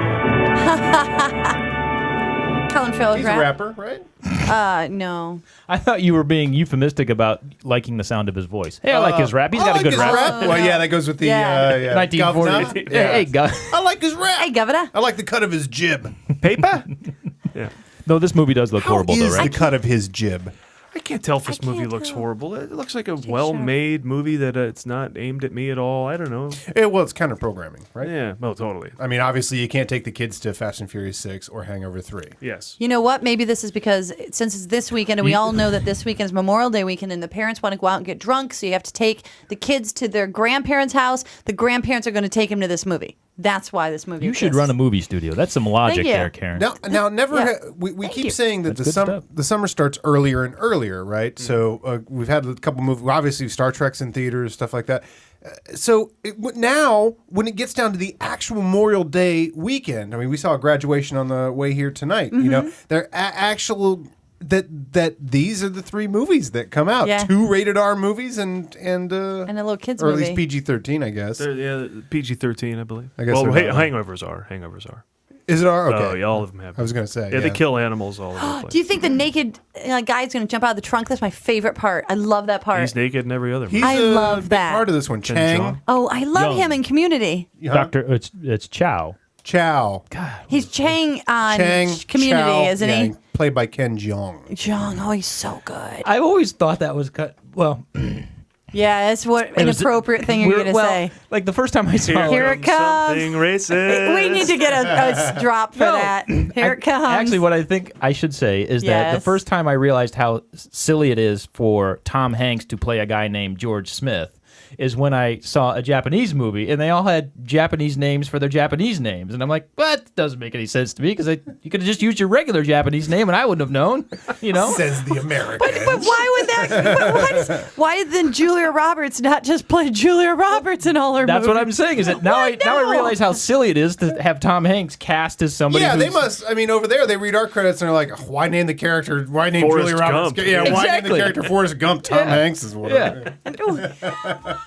Colin Farrell's He's rap. a rapper, right? No. I thought you were being euphemistic about liking the sound of his voice. Hey, I like his rap. He's got a good rap. Well, yeah, that goes with the Yeah. 1940s. Governor. Hey, I like his rap. Hey, Governor. I like the cut of his jib. Paper? Yeah. No, this movie does look horrible, though, Is right? the cut of his jib? I can't tell if this movie looks horrible. It looks like a well-made movie that it's not aimed at me at all. I don't know. Well, it's kind of programming, right? Yeah, well, totally. I mean, obviously, you can't take the kids to Fast and Furious 6 or Hangover 3. Yes. You know what? Maybe this is because since it's this weekend, and we all know that this weekend is Memorial Day weekend, and the parents want to go out and get drunk, so you have to take the kids to their grandparents' house. The grandparents are going to take them to this movie. That's why this movie You should exists. run a movie studio. That's some logic Thank you. there, Karen. Now, never. Yeah. We keep you. saying that That's good stuff. the summer starts earlier and earlier, right? So we've had a couple movies. Obviously, Star Trek's in theaters, stuff like that. So now, when it gets down to the actual Memorial Day weekend, I mean, we saw a graduation on the way here tonight. You know, they're actual. That these are the three movies that come out. Yeah. 2 rated R movies and a little kids or at movie. least PG-13, I guess. Yeah, PG-13, I believe. I guess well, they're not. Hangovers are. Is it R? Okay. Oh, yeah, all of them have. I was going to say. Yeah, they kill animals all over the place. Do you think the naked guy's going to jump out of the trunk? That's my favorite part. I love that part. He's naked in every other movie. He's I a love big that. part of this one. Ken Chang. Jeong. Oh, I love him in Community. Doctor, it's Chow. Chow. He's Chang on Chang Community, Chow, isn't yeah, he? Played by Ken Jeong. Jeong, oh, he's so good. I always thought that was cut. Well, Yeah, that's what an was- appropriate thing you're going to say. like the first time I saw Here it comes. Something racist. We need to get a drop for that. Here it comes. Actually, what I think I should say is that the Yes. first time I realized how silly it is for Tom Hanks to play a guy named George Smith is when I saw a Japanese movie, and they all had Japanese names for their Japanese names. And I'm like, that doesn't make any sense to me, because you could have just used your regular Japanese name, and I wouldn't have known, you know? Says the American. But why would that? Why then Julia Roberts not just play Julia Roberts in all her That's movies? what I'm saying, is that now I realize how silly it is to have Tom Hanks cast as somebody Yeah, they who's- must. I mean, over there, they read our credits and they're like, why name the character? Why name Forrest Julia Roberts? Gump. Yeah, why name the Exactly. character Forrest Gump? Tom Hanks is what. Yeah.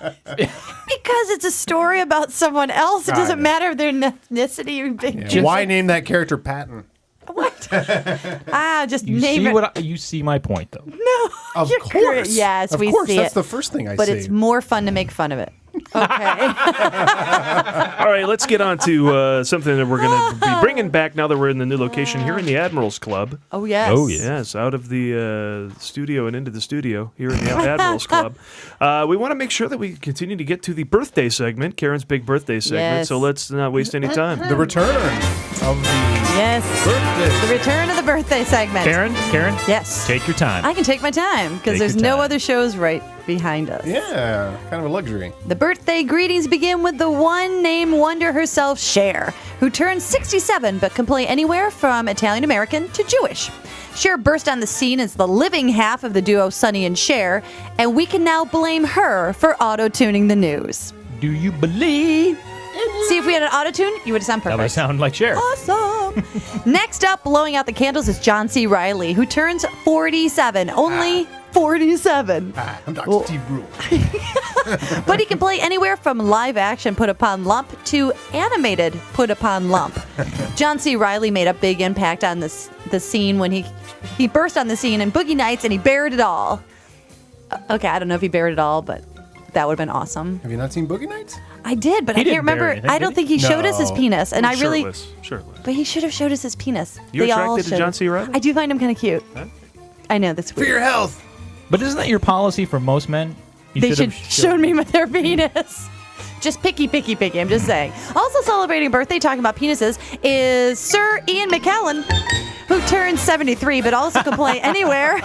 Because it's a story about someone else. It I doesn't know. matter if their ethnicity. Yeah, why name that character Patton? What? Just You name see it. you see my point, though. No. Of you're course. correct. Yes, of we course. see That's it. the first thing I But see. it's more fun to make fun of it. Okay. All right, let's get on to something that we're going to be bringing back now that we're in the new location here in the Admirals Club. Oh, yes. Oh, yeah. Yes, out of the studio and into the studio here in the Admirals Club. We want to make sure that we continue to get to the birthday segment, Karen's big birthday segment, Yes. so let's not waste any time. the return of the Yes. birthday. The return of the birthday segment. Karen, Yes. take your time. I can take my time because Take there's your no time. other shows right behind us. Yeah, kind of a luxury. The birthday greetings begin with the one-name wonder herself, Cher, who turned 67 but can play anywhere from Italian-American to Jewish. Cher burst on the scene as the living half of the duo Sonny and Cher, and we can now blame her for auto-tuning the news. Do you believe? See, if we had an auto-tune, you would sound That perfect. would sound like Cher. Awesome. Next up, blowing out the candles is John C. Reilly, who turns 47. Only 47. I'm Dr. Steve Brule. But he can play anywhere from live action put upon lump to animated put upon lump. John C. Reilly made a big impact on the scene when he burst on the scene in Boogie Nights and he bared it all. Okay, I don't know if he bared it all, but that would have been awesome. Have you not seen Boogie Nights? I did, but He I didn't can't bear remember. anything, I did don't he? think he showed us his No. penis, and I really. Shirtless. But he should have showed us his penis. You They all attracted to should. John C. Reilly? I do find him kind of cute. Huh? I know that's For weird. your health. But isn't that your policy for most men? You They should have show me their penis. just picky. I'm just saying. Also celebrating birthday, talking about penises, is Sir Ian McKellen, who turned 73, but also can play anywhere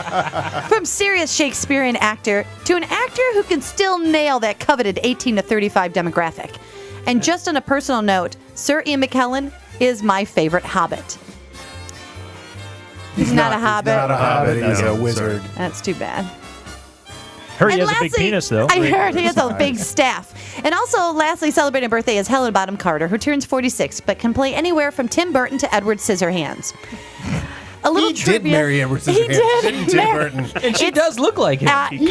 from serious Shakespearean actor to an actor who can still nail that coveted 18 to 35 demographic. And just on a personal note, Sir Ian McKellen is my favorite Hobbit. He's not a Hobbit. He's not a Hobbit. He's a wizard. That's too bad. Heard he has a big penis, though. I heard he has a big staff. And also, lastly, celebrating birthday is Helen Bonham Carter, who turns 46, but can play anywhere from Tim Burton to Edward Scissorhands. A little He trivia. did marry Edward Scissorhands. He did. Didn't Tim Burton? And she does look like him. He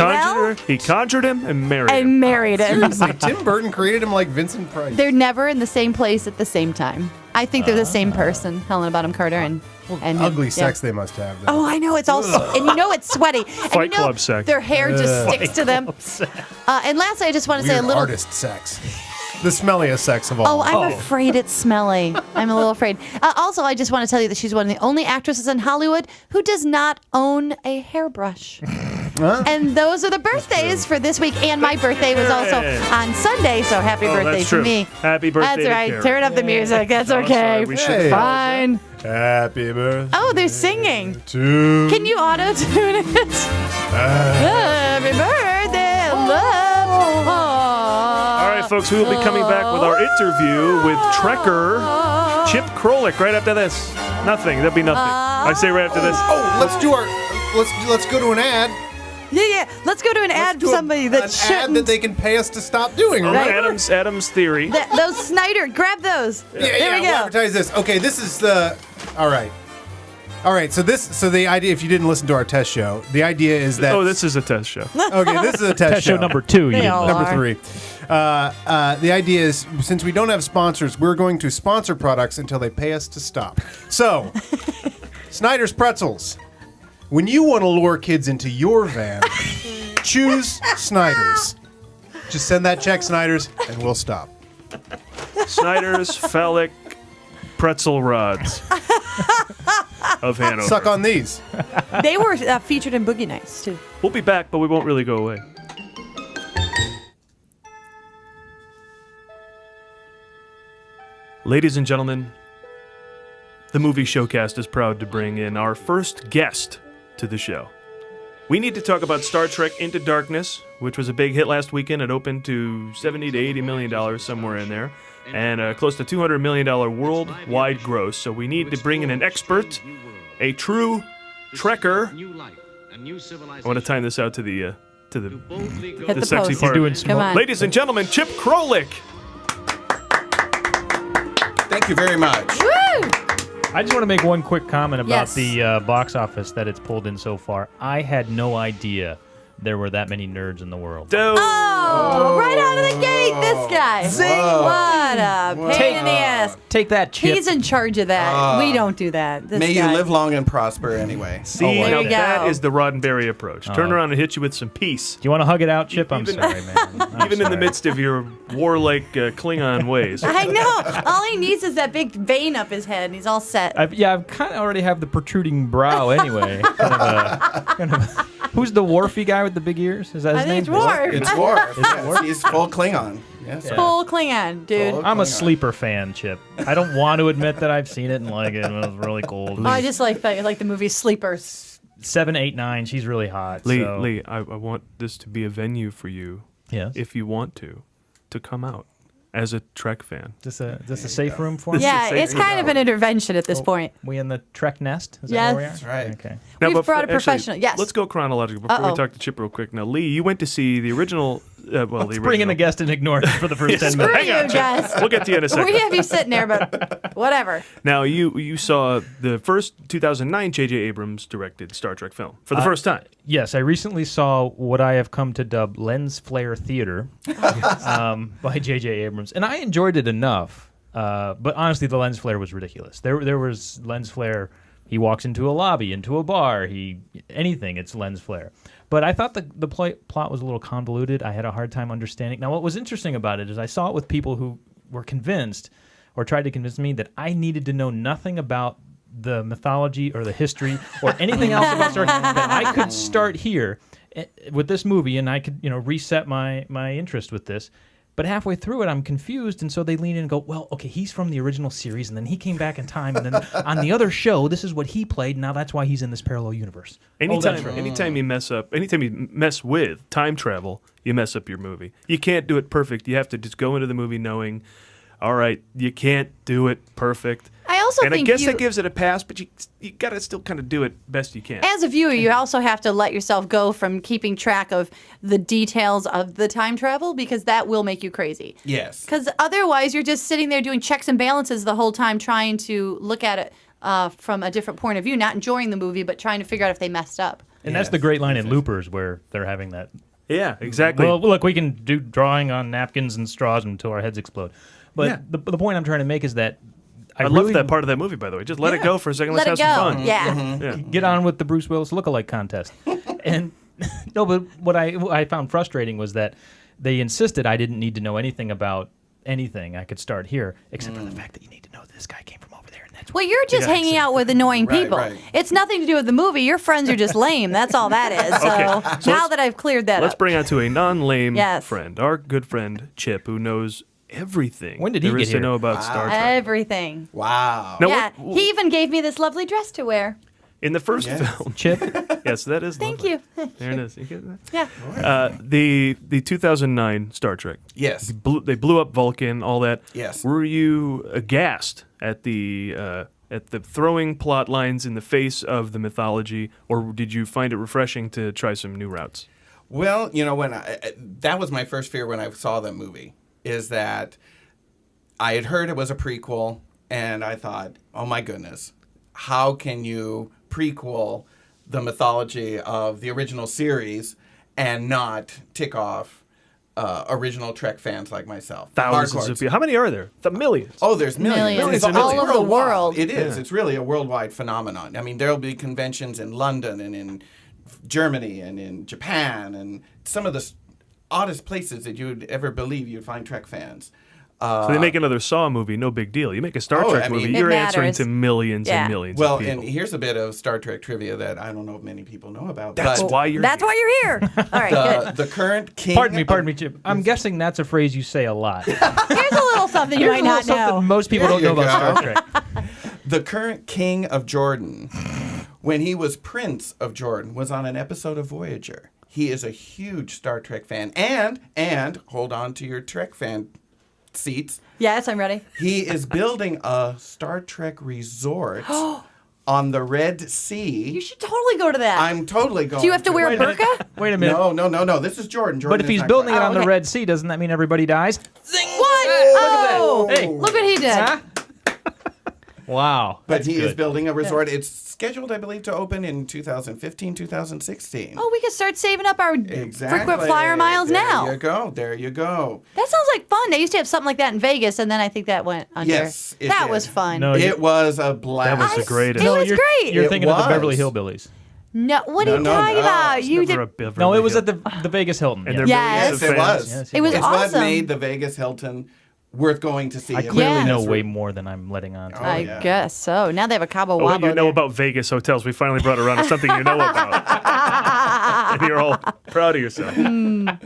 conjured him and married him. And married him. Seriously, Tim Burton created him like Vincent Price. They're never in the same place at the same time. I think they're the same person, Helena Bonham Carter and Ugly yeah. sex they must have. Though. Oh, I know. It's all, and you know it's sweaty. And Fight you know Club sex. Their hair just sticks to them. And lastly, I just want to say a Weird little. artist sex. The smelliest sex of all. Oh, I'm afraid it's smelly. I'm a little afraid. Also, I just want to tell you that she's one of the only actresses in Hollywood who does not own a hairbrush. Huh? And those are the birthdays for this week. And my birthday was also on Sunday, so happy birthday that's to true. me. Happy birthday That's to right. Karen. Turn up the music. That's Oh, okay. sorry, we should have Fine. Happy birthday. Oh, they're singing. To Can you auto-tune it? Happy birthday, love. All right, folks, we will be coming back with our interview with Trekker Chip Krolik right after this. Nothing. There'll be nothing. I say right after this. Oh, let's go to an ad. Yeah. Let's go to an ad for somebody that an shouldn't. ad that they can pay us to stop doing. Oh, Right? Adam's theory. Those Snyder, grab those. Yeah, there we we'll go. advertise this. Okay, this is the. All right. So the idea, if you didn't listen to our test show, the idea is that. Oh, this is a test show. Okay, this is a test show number 2. They all Number are. 3. The idea is, since we don't have sponsors, we're going to sponsor products until they pay us to stop. So, Snyder's Pretzels. When you want to lure kids into your van, choose Snyder's. Just send that check, Snyder's, and we'll stop. Snyder's phallic pretzel rods of Hanover. Suck on these. They were featured in Boogie Nights, too. We'll be back, but we won't really go away. Ladies and gentlemen, the Movie Showcast is proud to bring in our first guest to the show. We need to talk about Star Trek Into Darkness, which was a big hit last weekend. It opened to $70 to $80 million, somewhere in there, and close to $200 million worldwide gross. So we need to bring in an expert, a true Trekker. I want to time this out to the the sexy post. part. Doing Come on. Ladies and gentlemen, Chip Krolik. Thank you very much. Woo! I just want to make one quick comment about Yes. the box office that it's pulled in so far. I had no idea there were that many nerds in the world. Oh, right out of the gate, this guy. What a pain in the ass. Take that, Chip. He's in charge of that. We don't do that. This May guy. you live long and prosper anyway. See, There now you that go. is the Roddenberry approach. Turn around and hit you with some peace. Do you want to hug it out, Chip? I'm Even- sorry, man. I'm Even in the sorry. midst of your warlike Klingon ways. I know. All he needs is that big vein up his head, and he's all set. I've kind of already have the protruding brow anyway. Who's the wharfy guy with the big ears? Is that his I name? think it's Worf. It's Worf. Yes, he's full Klingon. Yes. Full Klingon, dude. Full I'm a Klingon. sleeper fan, Chip. I don't want to admit that I've seen it and like it. It was really cool. Oh, I just like the movie Sleepers. 7, 8, 9. She's really hot. Lee, so. Lee, I want this to be a venue for you, Yes. if you want to come out as a Trek fan. Is this a safe room for us? Yeah, it's kind of an intervention at this point. We in the Trek nest? Is Yes. that where we are? That's right. Okay. We've but brought a actually, professional. Yes. Let's go chronological before Uh-oh. we talk to Chip real quick. Now, Lee, you went to see the original. Let's bring in the guest and ignore it for the first 10 Screw minutes. you, guys. We'll get to you in a second. We have you sitting there, but whatever. Now, you saw the first 2009 J.J. Abrams directed Star Trek film for the first time. Yes, I recently saw what I have come to dub lens flare theater by J.J. Abrams, and I enjoyed it enough. But honestly, the lens flare was ridiculous. There was lens flare. He walks into a lobby, into a bar. Anything. It's lens flare. But I thought the plot was a little convoluted. I had a hard time understanding. Now, what was interesting about it is I saw it with people who were convinced or tried to convince me that I needed to know nothing about the mythology or the history or anything else about Star Trek, that I could start here with this movie and I could reset my interest with this. But halfway through it, I'm confused, and so they lean in and go, well, okay, he's from the original series, and then he came back in time, and then on the other show, this is what he played, and now that's why he's in this parallel universe. Anytime you mess with time travel, you mess up your movie. You can't do it perfect. You have to just go into the movie knowing, all right, you can't do it perfect. I also and think I guess that gives it a pass, but you got to still kind of do it best you can. As a viewer, you also have to let yourself go from keeping track of the details of the time travel, because that will make you crazy. Yes. Because otherwise, you're just sitting there doing checks and balances the whole time, trying to look at it from a different point of view, not enjoying the movie, but trying to figure out if they messed up. And that's the great line in Loopers where they're having that. Yeah, exactly. Well, look, we can do drawing on napkins and straws until our heads explode. But the point I'm trying to make is that I love that part of that movie, by the way. Just let it go for a second. Let's have some fun. Yeah. Get on with the Bruce Willis lookalike contest. And no, but what I found frustrating was that they insisted I didn't need to know anything about anything. I could start here, except for the fact that you need to know that this guy came from over there. And that's Well, you're just hanging out with annoying people. right. It's nothing to do with the movie. Your friends are just lame. That's all that is. So now that I've cleared that Let's up. bring on to a non-lame Yes. friend, our good friend Chip, who knows everything When did he there get is here? to know about Star Trek. Everything. Wow. Now, Yeah. what- He even gave me this lovely dress to wear. in the first film, Chip. yes, that is Thank lovely. you. There it is. You get that? Yeah. The 2009 Star Trek. Yes. They blew up Vulcan, all that. Yes. Were you aghast at the throwing plot lines in the face of the mythology, or did you find it refreshing to try some new routes? Well, you know, that was my first fear when I saw the movie, is that I had heard it was a prequel, and I thought, oh my goodness, how can you prequel the mythology of the original series and not tick off original Trek fans like myself? Thousands Hardcores. of people. How many are there? Millions. Oh, there's millions. Millions. It's All over the worldwide. world. It is. It's really a worldwide phenomenon. I mean, there'll be conventions in London and in Germany and in Japan and some of the oddest places that you'd ever believe you'd find Trek fans. So they make another Saw movie, no big deal. You make a Star Oh, Trek I mean- movie, It you're answering matters. to millions Yeah. and millions Well, of people. and here's a bit of Star Trek trivia that I don't know if many people know about. That's but why you're That's why you're here. All right, good. the current king. Pardon me, Chip. I'm guessing that's a phrase you say a lot. Here's a little something you Here's might a not little something know. most people There don't know you about go. Star Trek. The current king of Jordan, when he was Prince of Jordan, was on an episode of Voyager. He is a huge Star Trek fan, and hold on to your Trek fan seats. Yes, I'm ready. He is building a Star Trek resort on the Red Sea. You should totally go to that. I'm totally going. Do you have to wear a burqa? Wait a minute. No. This is Jordan. But if is he's not building it going. on the okay. Red Sea, doesn't that mean everybody dies? What? Oh, Hey. look what he did. Huh? Wow. But That's he is good. building a resort. It's scheduled, I believe, to open in 2015, 2016. Oh, we can start saving up our Exactly. frequent flyer miles now. There you go. That sounds like fun. They used to have something like that in Vegas, and then I think that went under. Yes, it that did. was fun. No, It was a blast. That was the greatest. It was you're, great. You're It thinking of the was. Beverly Hillbillies. No, what are you No, talking no. about? You Never did. a Beverly No, it was Hill. at the Vegas Hilton. And yeah. they're Yes. millions Yes, of it fans. was. Yes, It was It's awesome. what made the Vegas Hilton worth going to see. I in clearly Yeah. know Vegas. way more than I'm letting on to. Oh, I yeah. guess so. Now they have a Cabo Oh, what Wabo you know there. about Vegas hotels. We finally brought around to something you know about. And you're all proud of yourself. And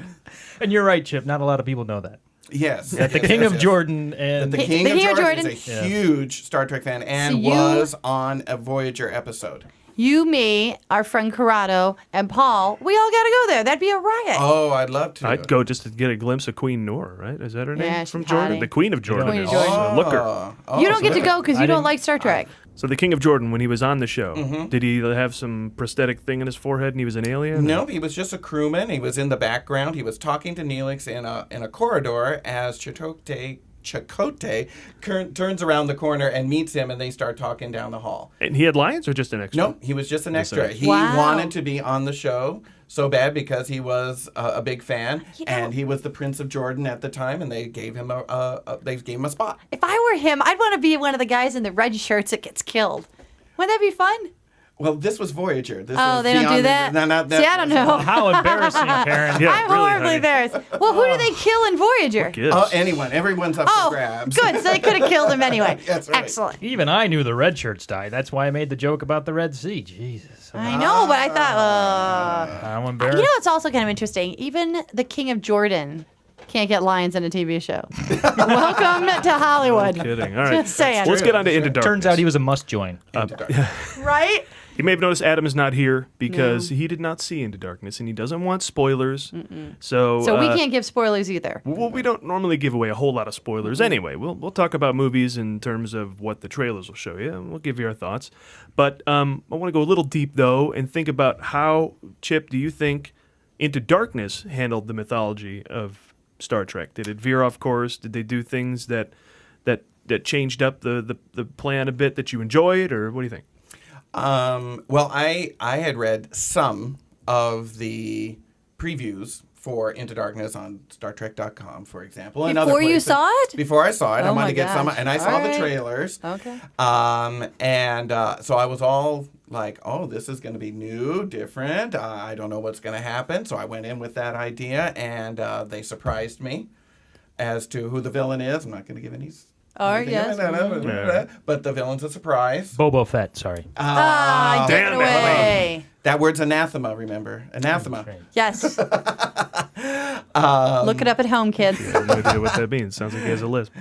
you're right, Chip. Not a lot of people know that. Yes. The King of Jordan and The King of Jordan is Jordan. a huge Star Trek fan and So you- was on a Voyager episode. You, me, our friend Corrado, and Paul, we all got to go there. That'd be a riot. Oh, I'd love to. I'd go just to get a glimpse of Queen Noor, right? Is that her name? Yeah, From she's Jordan? hottie. The Queen of Jordan. Queen of is Jordan. a looker. You don't get to go because you don't didn't- like Star Trek. So the King of Jordan, when he was on the show, did he have some prosthetic thing in his forehead and he was an alien? No, he was just a crewman. He was in the background. He was talking to Neelix in a corridor as Chakotay turns around the corner and meets him, and they start talking down the hall. And he had lines or just an extra? No, he was just an Just an extra. extra. He Wow. wanted to be on the show so bad because he was a big fan, You know- and he was the Prince of Jordan at the time, and they gave him a spot. If I were him, I'd want to be one of the guys in the red shirts that gets killed. Wouldn't that be fun? Well, this was Voyager. This Oh, was they don't do beyond that? No, not that. See, I don't know. How embarrassing, Karen. Yeah, I'm really, horribly honey. embarrassed. Well, who do they kill in Voyager? Kids. Oh, anyone. Everyone's up Oh, for grabs. good. So they could have killed him anyway. That's right. Excellent. Even I knew the red shirts died. That's why I made the joke about the Red Sea. Jesus. I know, but I thought, I'm you embarrassed. know, it's also kind of interesting. Even the King of Jordan Can't get lions in a TV show. Welcome to Hollywood. No kidding. All right. Just saying. Let's get on to Into Darkness. Turns out he was a must join. Right? You may have noticed Adam is not here because he did not see Into Darkness, and he doesn't want spoilers. So we can't give spoilers either. Well, we don't normally give away a whole lot of spoilers anyway. We'll talk about movies in terms of what the trailers will show you, and we'll give you our thoughts. But I want to go a little deep, though, and think about how, Chip, do you think Into Darkness handled the mythology of Star Trek? Did it veer off course? Did they do things that changed up the plan a bit that you enjoyed, or what do you think? Well, I had read some of the previews for Into Darkness on StarTrek.com, for example. And Before you saw it? Before I saw it. I Oh wanted my to get some, gosh. and I saw All the right. trailers. Okay. So I was all like, oh, this is going to be new, different. I don't know what's going to happen. So I went in with that idea, and they surprised me as to who the villain is. I'm not going to give any... Yes. But the villain's a surprise. Boba Fett, sorry. I gave it damn it. away. That word's anathema, remember? Anathema. Yes. Look it up at home, kids. I have no idea what that means. Sounds like he has a lisp.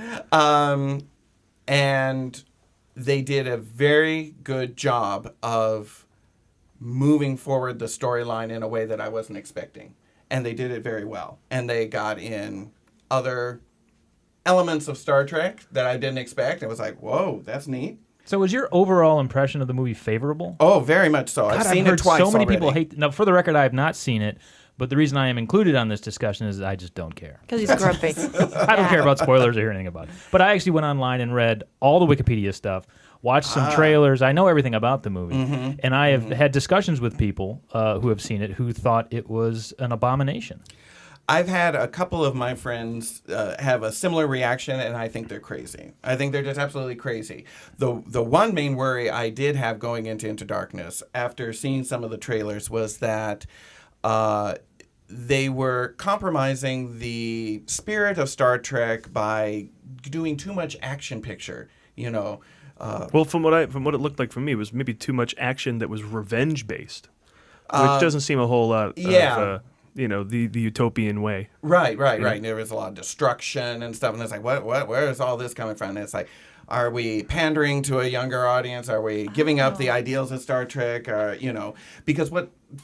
And they did a very good job of moving forward the storyline in a way that I wasn't expecting. And they did it very well. And they got in other elements of Star Trek that I didn't expect. I was like, whoa, that's neat. So was your overall impression of the movie favorable? Oh, very much so. God, I've seen heard it twice so many already. people hate. Now, for the record, I have not seen it, but the reason I am included on this discussion is I just don't care. Because he's grumpy. I don't care about spoilers or hear anything about it. But I actually went online and read all the Wikipedia stuff, watched some trailers. I know everything about the movie. And I have had discussions with people who have seen it who thought it was an abomination. I've had a couple of my friends have a similar reaction, and I think they're crazy. I think they're just absolutely crazy. The one main worry I did have going into Darkness after seeing some of the trailers was that they were compromising the spirit of Star Trek by doing too much action picture, Well, from what it looked like for me, it was maybe too much action that was revenge based, which doesn't seem a whole lot of the utopian way. Right. There was a lot of destruction and stuff, and it's like, where is all this coming from? And it's like, are we pandering to a younger audience? Are we giving up the ideals of Star Trek? Because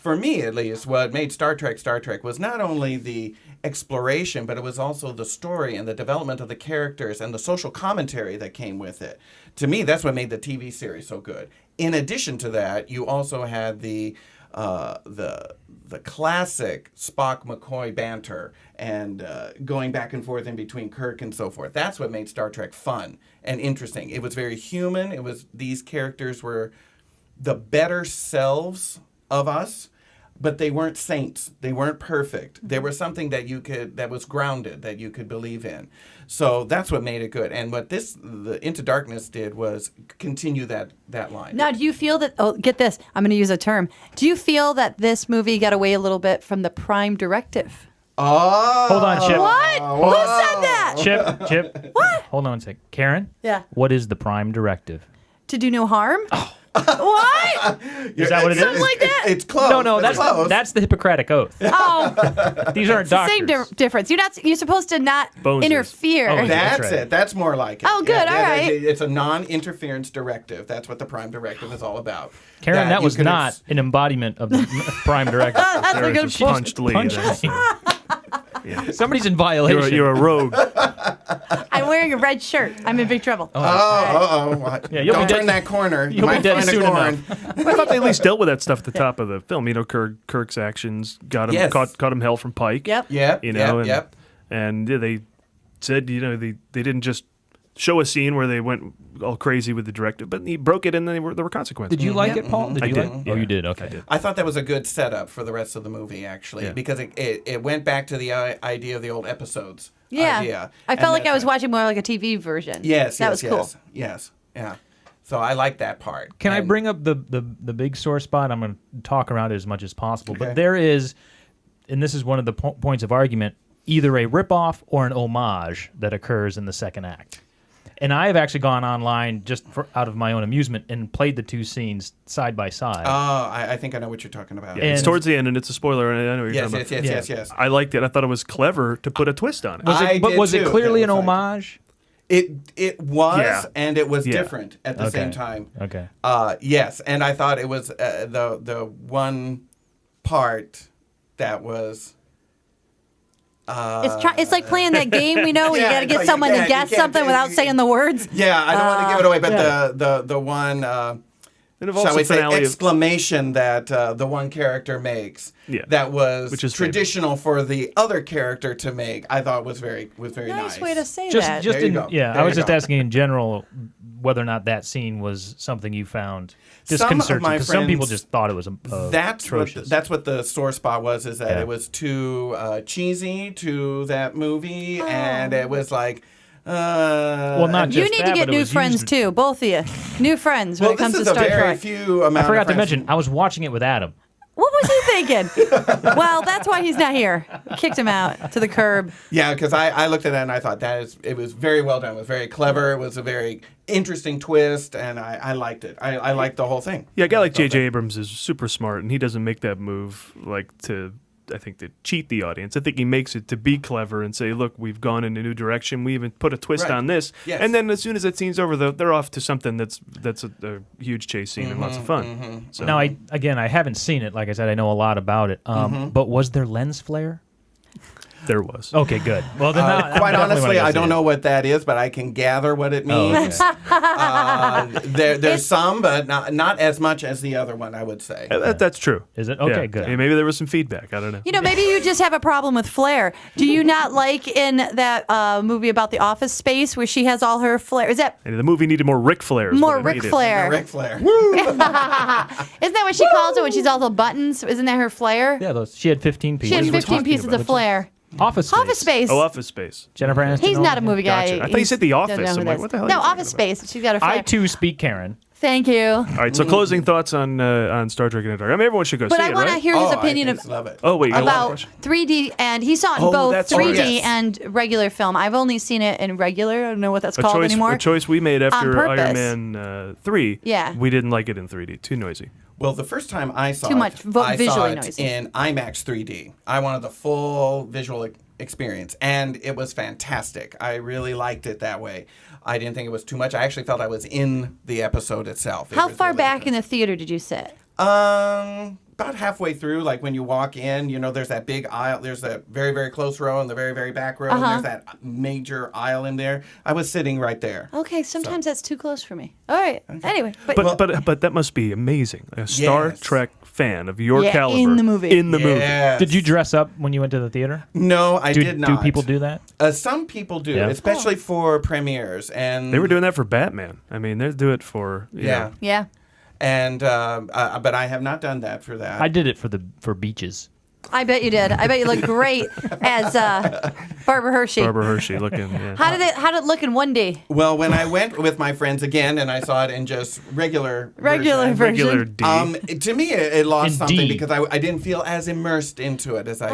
for me at least, what made Star Trek was not only the exploration, but it was also the story and the development of the characters and the social commentary that came with it. To me, that's what made the TV series so good. In addition to that, you also had the classic Spock McCoy banter and going back and forth in between Kirk and so forth. That's what made Star Trek fun and interesting. It was very human. These characters were the better selves of us, but they weren't saints. They weren't perfect. They were something that was grounded, that you could believe in. So that's what made it good. And what the Into Darkness did was continue that line. Now, do you feel that, get this, I'm going to use a term. Do you feel that this movie got away a little bit from the Prime Directive? Oh. Hold on, Chip. What? Who said that? Chip. What? Hold on a sec. Karen? Yeah. What is the Prime Directive? To do no harm? What? Is that what it is? Something like that? It's close. No, that's the Hippocratic Oath. Oh, These aren't doctors. same difference. You're supposed to not Bonesers. interfere. Oh, That's right. it. That's more like it. Oh, good. All right. It's a non-interference directive. That's what the Prime Directive is all about. Karen, that you was can not an embodiment of the Prime Directive. That's a Sarah good just point. punched Lee. Punch That's- me. Somebody's in violation. You're a rogue. I'm wearing a red shirt. I'm in big trouble. Yeah, you'll Don't be turn dead. that corner. You You'll be might dead find a soon corn. I thought they at least dealt with that stuff at the top of the film. Kirk's actions got him Yes. caught him hell from Pike. Yep. Yep. Yep. And they said they didn't just show a scene where they went all crazy with the directive, but he broke it and then there were consequences. Did you like it, Paul? I you did. like? Yeah. Oh, you did. Okay. I did. I thought that was a good setup for the rest of the movie, actually, Yeah. because it went back to the idea of the old episodes. Yeah. Idea. I And felt like I that's was watching more like a TV version. Yes. That yes, was cool. yes, Yes. Yeah. So I like that part. Can I And- bring up the big sore spot? I'm going to talk around it as much as possible. Okay. But there is, and this is one of the points of argument, either a ripoff or an homage that occurs in the second act. And I have actually gone online just out of my own amusement and played the two scenes side by side. Oh, I think I know what you're talking about. Yeah, it's towards the end, and it's a spoiler. And I know what you're talking about. Yes. I liked it. I thought it was clever to put a twist on it. Was it clearly an homage? It was, and it was different at the same time. Okay. Yes, and I thought it was the one part that was. It's like playing that game, where you got to get someone to guess something without saying the words. Yeah, I don't want to give it away, but the one, shall we say, exclamation that the one character makes that was traditional for the other character to make, I thought was very nice. Nice way to say that. There you go. Yeah, I was just asking in general whether or not that scene was something you found disconcerting, because some people just thought it was atrocious. That's what the sore spot was, is that it was too cheesy to that movie, and it was like... well, not just you need to get new friends too, both of you. New friends when it comes to Star Trek. I forgot to mention, I was watching it with Adam. What was he thinking? Well, that's why he's not here. Kicked him out to the curb. Yeah, because I looked at it and I thought it was very well done. It was very clever. It was a very interesting twist, and I liked it. I liked the whole thing. Yeah, a guy like J.J. Abrams is super smart, and he doesn't make that move to cheat the audience. I think he makes it to be clever and say, look, we've gone in a new direction. We even put a twist on this. Yes. And then as soon as that scene's over, they're off to something that's a huge chase scene and lots of fun. So. Now, I haven't seen it. Like I said, I know a lot about it. But was there lens flare? There was. Okay, good. Well, then quite honestly, I don't know what that is, but I can gather what it means. There's some, but not as much as the other one, I would say. That's true. Is it? Okay, good. Yeah, maybe there was some feedback. I don't know. Maybe you just have a problem with flair. Do you not like in that movie about the Office Space where she has all her flair? Is that the movie needed more Ric Flair? More Ric Flair. Ric Flair. Isn't that what she calls it when she's all the buttons? Isn't that her flair? Yeah, she had 15 pieces. She had 15 pieces of flair. Office Space. Oh, Office Space. Jennifer Aniston. He's not a movie guy. Gotcha. I thought you said The Office. I'm like, what the hell? No, Office Space. She's got a flair. I too speak Karen. Thank you. All right, so closing thoughts on Star Trek Into the Dark. I mean, everyone should go see it, right? But I want to hear his opinion love it. Oh, wait, about 3D, and he saw it in both that's 3D right. and regular film. I've only seen it in regular. I don't know what that's called anymore. A choice we made after On Iron Man 3. Yeah. We didn't like it in 3D. Too noisy. Well, the first time I saw Too much I saw visually it noisy. in IMAX 3D. I wanted the full visual experience, and it was fantastic. I really liked it that way. I didn't think it was too much. I actually felt I was in the episode itself. How far back in the theater did you sit? About halfway through, like when you walk in, there's that big aisle. There's that very, very close row and the very, very back row. And there's that major aisle in there. I was sitting right there. Okay, sometimes that's too close for me. All right. Okay. Anyway. But that must be amazing. A Star Trek fan of your caliber. in the movie. Yes. Did you dress up when you went to the theater? No, I did not. Do people do that? Some people do, especially for premieres. And they were doing that for Batman. I mean, they do it for yeah. And but I have not done that for that. I did it for beaches. I bet you did. I bet you look great as Barbara Hershey. Barbara Hershey looking. Yeah. How did it look in 1D? Well, when I went with my friends again, and I saw it in just regular version. Regular D. To me, it lost In something D. because I didn't feel as immersed into it as I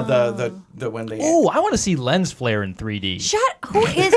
did. The when they. Oh, I want to see lens flare in 3D. How did he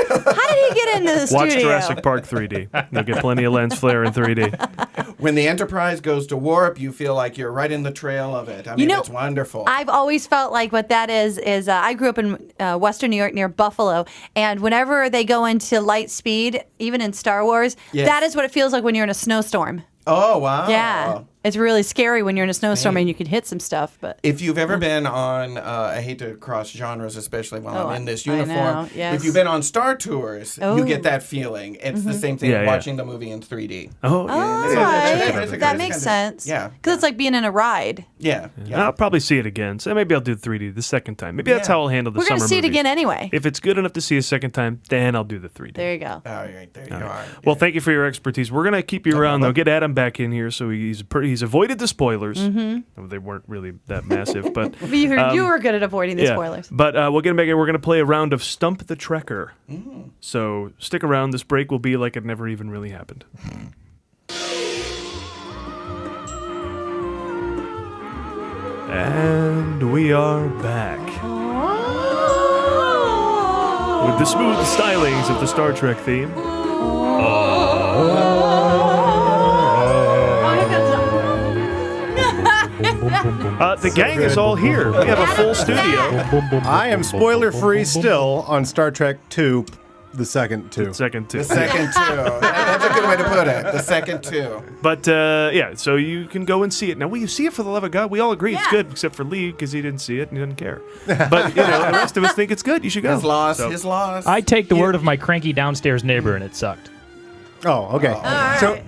get into the Watch studio? Jurassic Park 3D. You'll get plenty of lens flare in 3D. When the Enterprise goes to warp, you feel like you're right in the trail of it. I mean, it's wonderful. I've always felt like what that is I grew up in Western New York near Buffalo, and whenever they go into light speed, even in Star Wars, that is what it feels like when you're in a snowstorm. Oh, wow. Yeah. It's really scary when you're in a snowstorm and you can hit some stuff. But if you've ever been on, I hate to cross genres, especially while I'm in this uniform. I know, yes. If you've been on Star Tours, you get that feeling. It's the same thing watching the movie in 3D. All right. That makes sense. Yeah. Because it's like being in a ride. Yeah. I'll probably see it again. So maybe I'll do 3D the second time. Maybe that's how I'll handle the We're summer going to see it movies. again anyway. If it's good enough to see a second time, then I'll do the 3D. There you go. All right, there you are. Well, thank you for your expertise. We're going to keep you around, though. Get Adam back in here so he's avoided the spoilers. They weren't really that massive, but you were good at avoiding the spoilers. But we'll get him back in. We're going to play a round of Stump the Trekker. So stick around. This break will be like it never even really happened. And we are back. With the smooth stylings of the Star Trek theme. The gang is all here. We have a full studio. I am spoiler-free still on Star Trek II, the second two. The second two. That's a good way to put it. The second two. But, yeah, so you can go and see it. Now, will you see it for the love of God? We all agree it's good, except for Lee, because he didn't see it and he doesn't care. But, you know, the rest of us think it's good. You should go. His loss. I take the word of my cranky downstairs neighbor, and it sucked. Oh, okay. So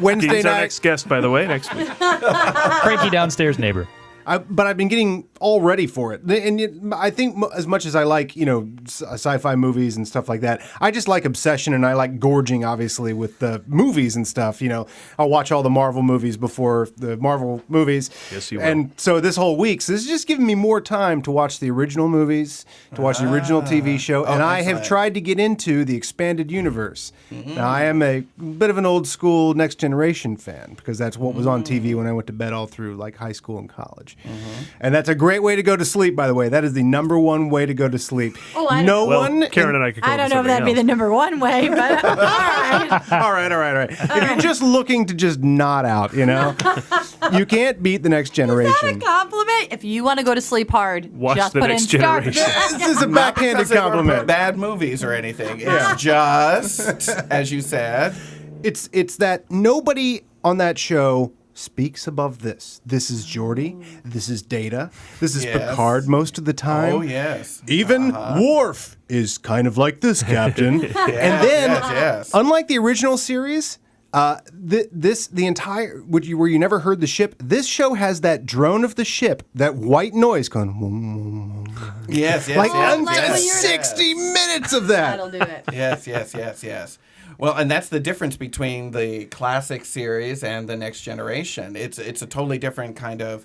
Wednesday He's our night. next guest, by the way, next week. Cranky downstairs neighbor. But I've been getting all ready for it, and I think as much as I like, you know, sci-fi movies and stuff like that, I just like obsession and I like gorging, obviously, with the movies and stuff. You know, I'll watch all the Marvel movies before the Marvel movies. Yes, you will. And so this whole week, so this is just giving me more time to watch the original movies, to watch the original TV show, and I have tried to get into the expanded universe. Now, I am a bit of an old school Next Generation fan because that's what was on TV when I went to bed all through like high school and college. And that's a great way to go to sleep, by the way. That is the number one way to go to sleep. Oh, Karen and I could go I don't know if that'd be the number one way, but all right. All right. If you're just looking to just nod out, you know, you can't beat the Next Generation. Is that a compliment? If you want to go to sleep hard, Watch just the put Next in Star Generation. This is a backhanded compliment. Bad movies or anything. It's just, as you said. It's that nobody on that show speaks above this. This is Geordi. This is Data. This is Picard most of the time. Oh, yes. Even Worf is kind of like this, Captain. And then, unlike the original series, the entire where you never heard the ship. This show has that drone of the ship, that white noise going. Yes. Like 60 minutes of that. That'll do it. Yes. Well, and that's the difference between the classic series and the Next Generation. It's a totally different kind of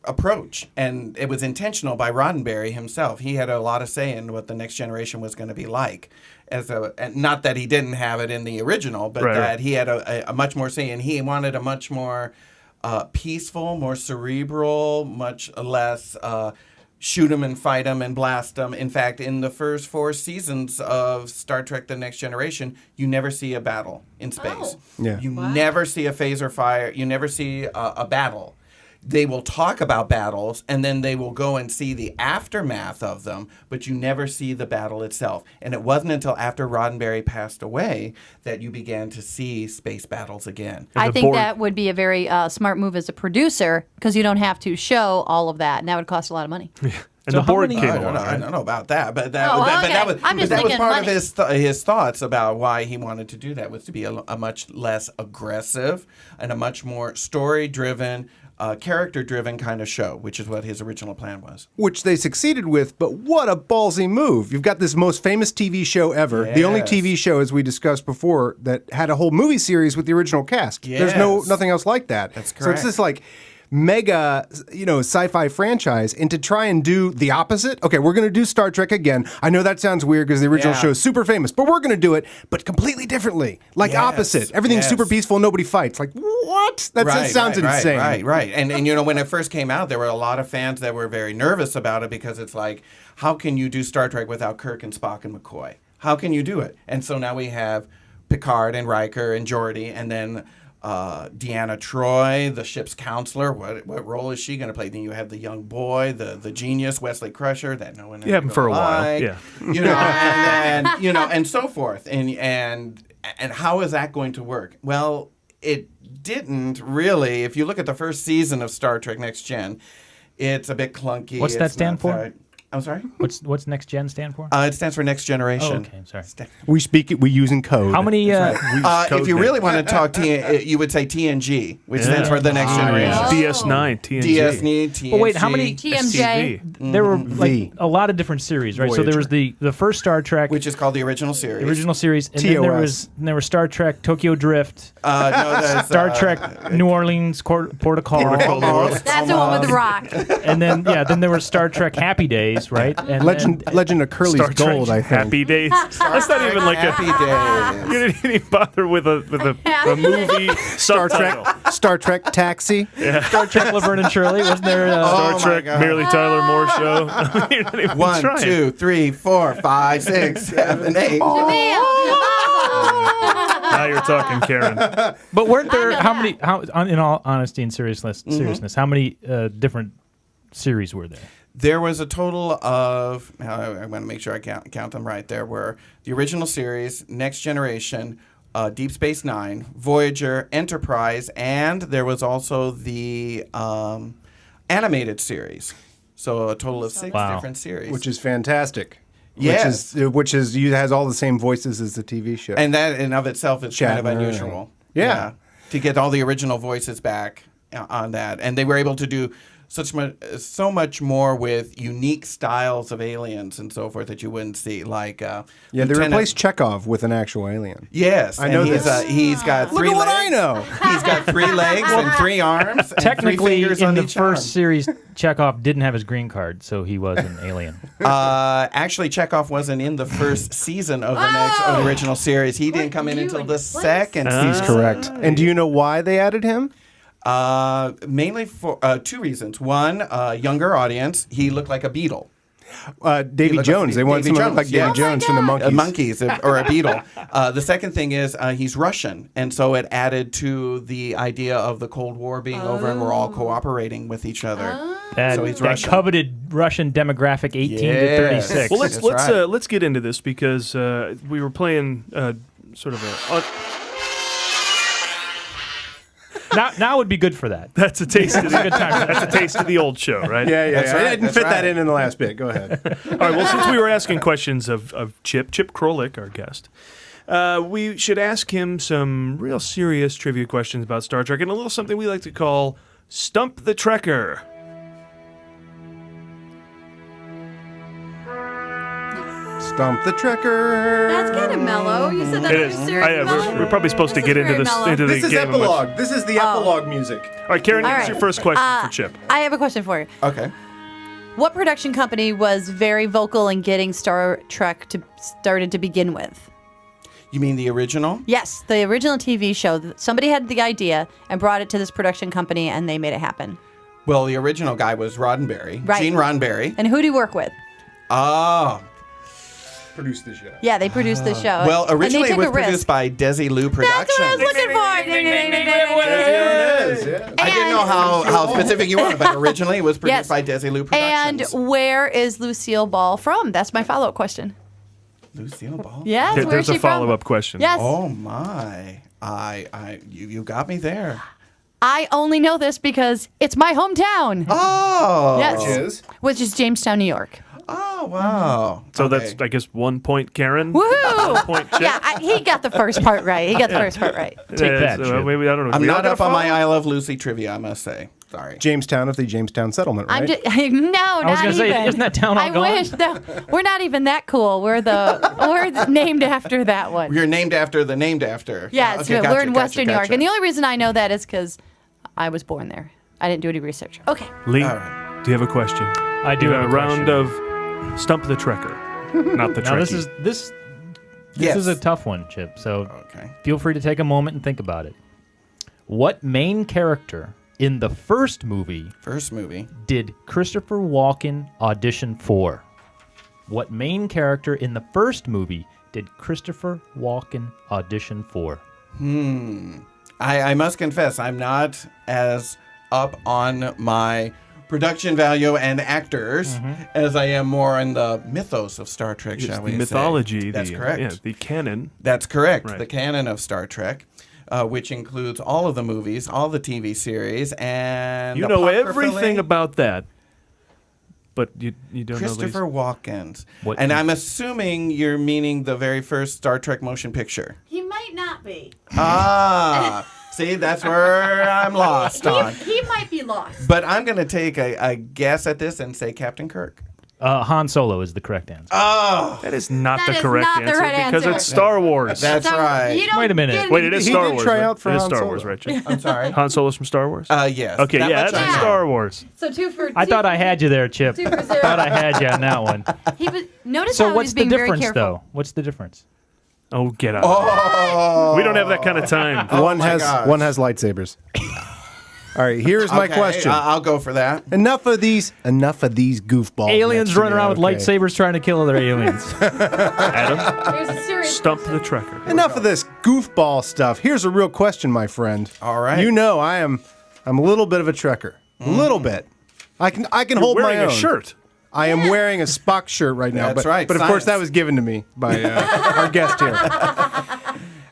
approach, and it was intentional by Roddenberry himself. He had a lot of say in what the Next Generation was going to be like. And not that he didn't have it in the original, but that he had a much more say, and he wanted a much more peaceful, more cerebral, much less shoot 'em and fight 'em and blast 'em. In fact, in the first 4 seasons of Star Trek The Next Generation, you never see a battle in space. You never see a phaser fire. You never see a battle. They will talk about battles, and then they will go and see the aftermath of them, but you never see the battle itself. And it wasn't until after Roddenberry passed away that you began to see space battles again. I think that would be a very smart move as a producer because you don't have to show all of that, and that would cost a lot of money. And the board came along. I don't know about that, but that okay. was part of his thoughts about why he wanted to do that, was to be a much less aggressive and a much more story-driven, character-driven kind of show, which is what his original plan was. Which they succeeded with, but what a ballsy move. You've got this most famous TV show ever, the only TV show, as we discussed before, that had a whole movie series with the original cast. There's nothing else like that. That's correct. So it's this like mega, sci-fi franchise, and to try and do the opposite. Okay, we're going to do Star Trek again. I know that sounds weird because the original show is super famous, but we're going to do it, but completely differently. Like opposite. Everything's super peaceful, nobody fights. Like, what? That sounds insane. Right. And when it first came out, there were a lot of fans that were very nervous about it because it's like, how can you do Star Trek without Kirk and Spock and McCoy? How can you do it? And so now we have Picard and Riker and Geordi, and then Deanna Troi, the ship's counselor. What role is she going to play? Then you have the young boy, the genius Wesley Crusher that no one had him for a while, and so forth. And how is that going to work? Well, it didn't really. If you look at the first season of Star Trek Next Gen, it's a bit clunky. What's that stand for? I'm sorry? What's Next Gen stand for? It stands for Next Generation. Oh, okay, sorry. We speak it, we use in code. How many? If you really want to talk you would say TNG, which stands for the Next Generation. DS9, TNG. TNG. Well, wait, how many? TMJ. There were like a lot of different series, right? Voyager. So there was the first Star Trek, Which is called the original series. and then there was Star Trek Tokyo Drift, Star Trek New Orleans Port of Call, That's the one with the rock. and then there was Star Trek Happy Days. Days, right? And Legend of Curly's Star Trek Gold, I think. Happy Days. That's not even like Happy a. Days. You didn't even bother with a movie Star subtitle. Trek, Star Trek Taxi. Star Trek Laverne and Shirley. Wasn't there? Star my Trek, God. Mary Tyler Moore show. You're not even 1, trying. 2, 3, 4, 5, 6, 7, 8. Now you're talking, Karen. But weren't there in all honesty and seriousness, how many different series were there? There was a total of, I want to make sure I count them right. There were the original series, Next Generation, Deep Space Nine, Voyager, Enterprise, and there was also the animated series. So a total of 6 different series. Which is fantastic. Yes. Which has all the same voices as the TV show. And that in of itself is kind of Shatner. unusual. Yeah. To get all the original voices back on that. And they were able to do so much more with unique styles of aliens and so forth that you wouldn't see. Like they replaced Chekhov with an actual alien. Yes. I know this. He's got Look 3 at legs. what I know. He's got 3 legs and 3 arms and Technically, 3 fingers in on the each first series, Chekhov didn't have his green card, so he was an alien. Actually, Chekhov wasn't in the first season of the original series. He didn't come in until the second season. He's correct. And do you know why they added him? Mainly for 2 reasons. One, younger audience. He looked like a beetle. Davy Jones. They wanted someone to look like Davy Jones from the Monkees. Monkeys or a beetle. The second thing is he's Russian, and so it added to the idea of the Cold War being over and we're all cooperating with each other. So he's That Russian. coveted Russian demographic 18 to 36. Well, That's right. let's get into this because we were playing sort of a. Now would be good for that. That's a taste. Of Good time. That's a taste of the old show, right? Yeah. That's right, I didn't that's fit right. that in the last bit. Go ahead. All right. Well, since we were asking questions of Chip Krolik, our guest, we should ask him some real serious trivia questions about Star Trek and a little something we like to call Stump the Trekker. Stump the Trekker. That's kind of mellow. You said that It was is. serious We're probably supposed to This get is into very this mellow. into This the is game. epilogue. This is the epilogue music. All right, Karen, All here's right. your first question for Chip. I have a question for you. Okay. What production company was very vocal in getting Star Trek started to begin with? You mean the original? Yes, the original TV show. Somebody had the idea and brought it to this production company, and they made it happen. Well, the original guy was Roddenberry. Right. Gene Roddenberry. And who do you work with? Oh. Produce the show. Yeah, they produced the show. Well, And they originally it took was a risk. produced by Desilu Productions. That's what I was looking for. Ding, ding, ding, ding, ding, ding. I didn't know how specific you wanted, but originally it was produced Yes. by Desilu And Productions. where is Lucille Ball from? That's my follow-up question. Lucille Ball? Yes, where's There's she a from? follow-up question. Yes. Oh my. You got me there. I only know this because it's my hometown. Oh. Yes. Which is Jamestown, New York. Oh, wow. So Okay. that's, I guess, 1 point, Karen. Woohoo! 1 point, Chip. Yeah, he got the first part right. He got the first part right. Take that, So Chip. maybe I don't know. I'm We not all up got on my follow-up? I Love Lucy trivia, I must say. Sorry. Jamestown of the Jamestown settlement, right? I'm just no, not gonna say, even. isn't that town all I gone? wish. No, we're not even that cool. We're named after that one. You're named after the named after. Yes, Okay, we're gotcha, in gotcha, Western New York, gotcha. and the only reason I know that is because I was born there. I didn't do any research. Okay. Lee, All right. do you have a question? I do have a a round question. of Stump the Trekker, not the Now Trekkie. this Yes. is a tough one, Chip. So Okay. feel free to take a moment and think about it. What main character in the first movie First movie. did Christopher Walken audition for? What main character in the first movie did Christopher Walken audition for? I must confess, I'm not as up on my production value and actors as I am more in the mythos of Star Trek, shall we the say. mythology. That's the, correct. Yeah, the canon. That's correct. Right. The canon of Star Trek, which includes all of the movies, all the TV series, and You know apocryphally, everything about that, but you don't Christopher know Walken. What- And I'm assuming you're meaning the very first Star Trek motion picture. He might not be. Ah, see, that's where I'm lost on. He might be lost. But I'm going to take a guess at this and say Captain Kirk. Han Solo is the correct answer. That is not That the is correct not the answer right because answer. it's Star Wars. That's So, right. you don't Wait a minute. get Wait, it is He Star did Wars. try right? out for It is Han Star Solo. Wars, right? Chip? I'm sorry. Han Solo's from Star Wars? Yes. Okay, That yeah, much that's I from know. Star Wars. So 2 for 2. I thought I had you there, Chip. 2 for 0. Thought I had you on that one. He was, notice So how he what's was the being very difference, careful. though? What's the difference? Oh, get out. We don't have that kind of time. One has gosh. lightsabers. All right, here's my Okay, question. I'll go for that. Enough of these goofballs. Aliens next to running me, around with okay. lightsabers trying to kill other aliens. Adam, Here's a serious Stump the Trekker. Enough of this goofball stuff. Here's a real question, my friend. All right. You know I'm a little bit of a Trekker. A little bit. I can You're hold wearing my own. a shirt. I am wearing a Spock shirt right now. That's but, right, But of course science. that was given to me by our guest here.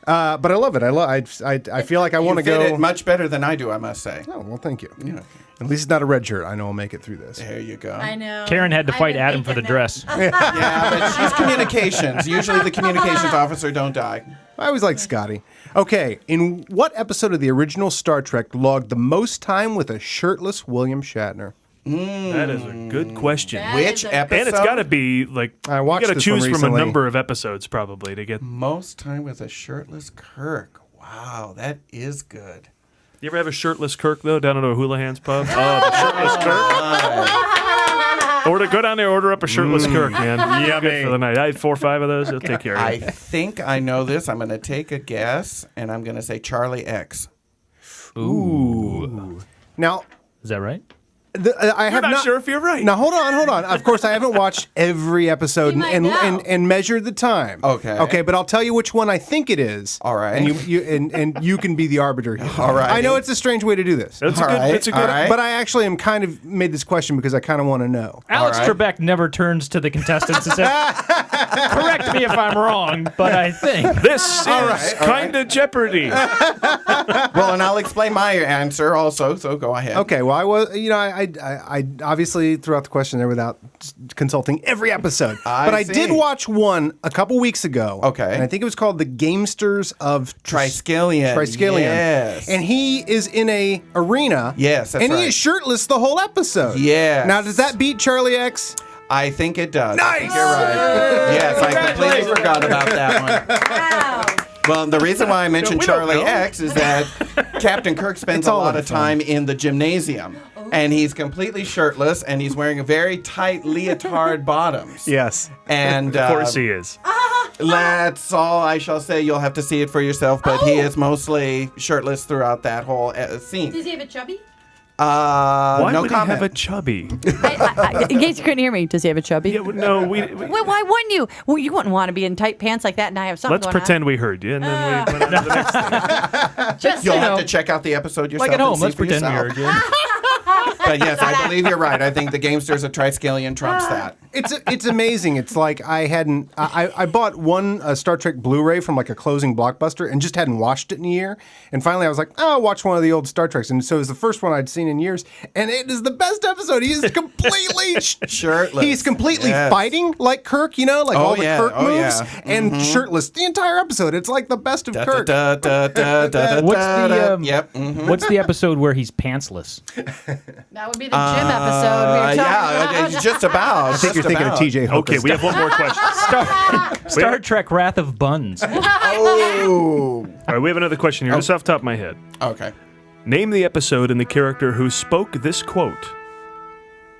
But I love it. I feel like I want to You fit go. it much better than I do, I must say. Oh, well, thank you. At least it's not a red shirt. I know I'll make it through this. There you go. I know. Karen had to I've fight been Adam for the thinking dress. Yeah, but she's communications. Usually the communications officer don't die. I always like Scotty. Okay, in what episode of the original Star Trek logged the most time with a shirtless William Shatner? That is a good question. That Which is a- episode? And it's got to be like I you watched got to this one choose from a recently. number of episodes probably to get. Most time with a shirtless Kirk. Wow, that is good. You ever have a shirtless Kirk though down at a Houlihan's pub? Oh, the shirtless Kirk. Go down there, order up a shirtless Kirk, man. Yeah, good for the night. I had 4 or 5 of those. It'll take care of I you. think I know this. I'm going to take a guess, and I'm going to say Charlie X. Now, Is that right? I have I'm not sure if you're right. Now hold on. Of course, I haven't watched every episode You might and, know. and measured the time. Okay. But I'll tell you which one I think it is. All right. And you can be the arbiter here. All right. I know it's a strange way to do this. That's a All good. right, That's a all good. right. But I actually am kind of made this question because I kind of want to know. Alex right. Trebek never turns to the contestants and says, correct me if I'm wrong, but I think. This is kind of Jeopardy. Well, and I'll explain my answer also, so go ahead. Okay, well, I was, I obviously threw out the question there without consulting every episode. But I did see. watch one a couple weeks ago. Okay. And I think it was called The Gamesters of Triskelion. Yes. And he is in a arena. Yes, that's And he right. is shirtless the whole episode. Yes. Now, does that beat Charlie X? I think it does. I think Nice! you're right. Yes, I completely forgot about that one. Wow. Well, the reason why I mentioned we don't Charlie know. X is that Captain Kirk spends It's a all lot in of fun. time in the gymnasium. And he's completely shirtless, and he's wearing a very tight leotard bottoms. Yes. And Of course he is. that's all I shall say. You'll have to see it for yourself, but he is mostly shirtless throughout that whole scene. Does he have a chubby? Why no would comment. he have a chubby? In case you couldn't hear me, does he have a chubby? Yeah, no, we Wait, why wouldn't you? Well, you wouldn't want to be in tight pants like that and I have something let's going pretend we heard you, and then we went on to the next thing. on. Just, You'll you have know. to check out the episode yourself. Like at home, and see let's for pretend we yourself. heard you. But yes, I believe you're right. I think the Gamesters of Triskelion trumps that. It's amazing. It's like I bought one Star Trek Blu-ray from like a closing Blockbuster and just hadn't watched it in a year. And finally I was like, oh, I'll watch one of the old Star Treks. And so it was the first one I'd seen in years. And it is the best episode. He is completely Shirtless. He's completely Yes. fighting like Kirk, like Oh, all the yeah. Kirk Oh, moves, yeah. and shirtless the entire episode. It's like the best of Kirk. What's the Yep. What's the episode where he's pantsless? That would be the gym episode we were talking Yeah, about. just about. I think you're thinking of TJ Hooker. Okay, we have one more question. Star Trek Wrath of Buns. Oh. All right, we have another question here. Just off the top of my head. Okay. Name the episode and the character who spoke this quote.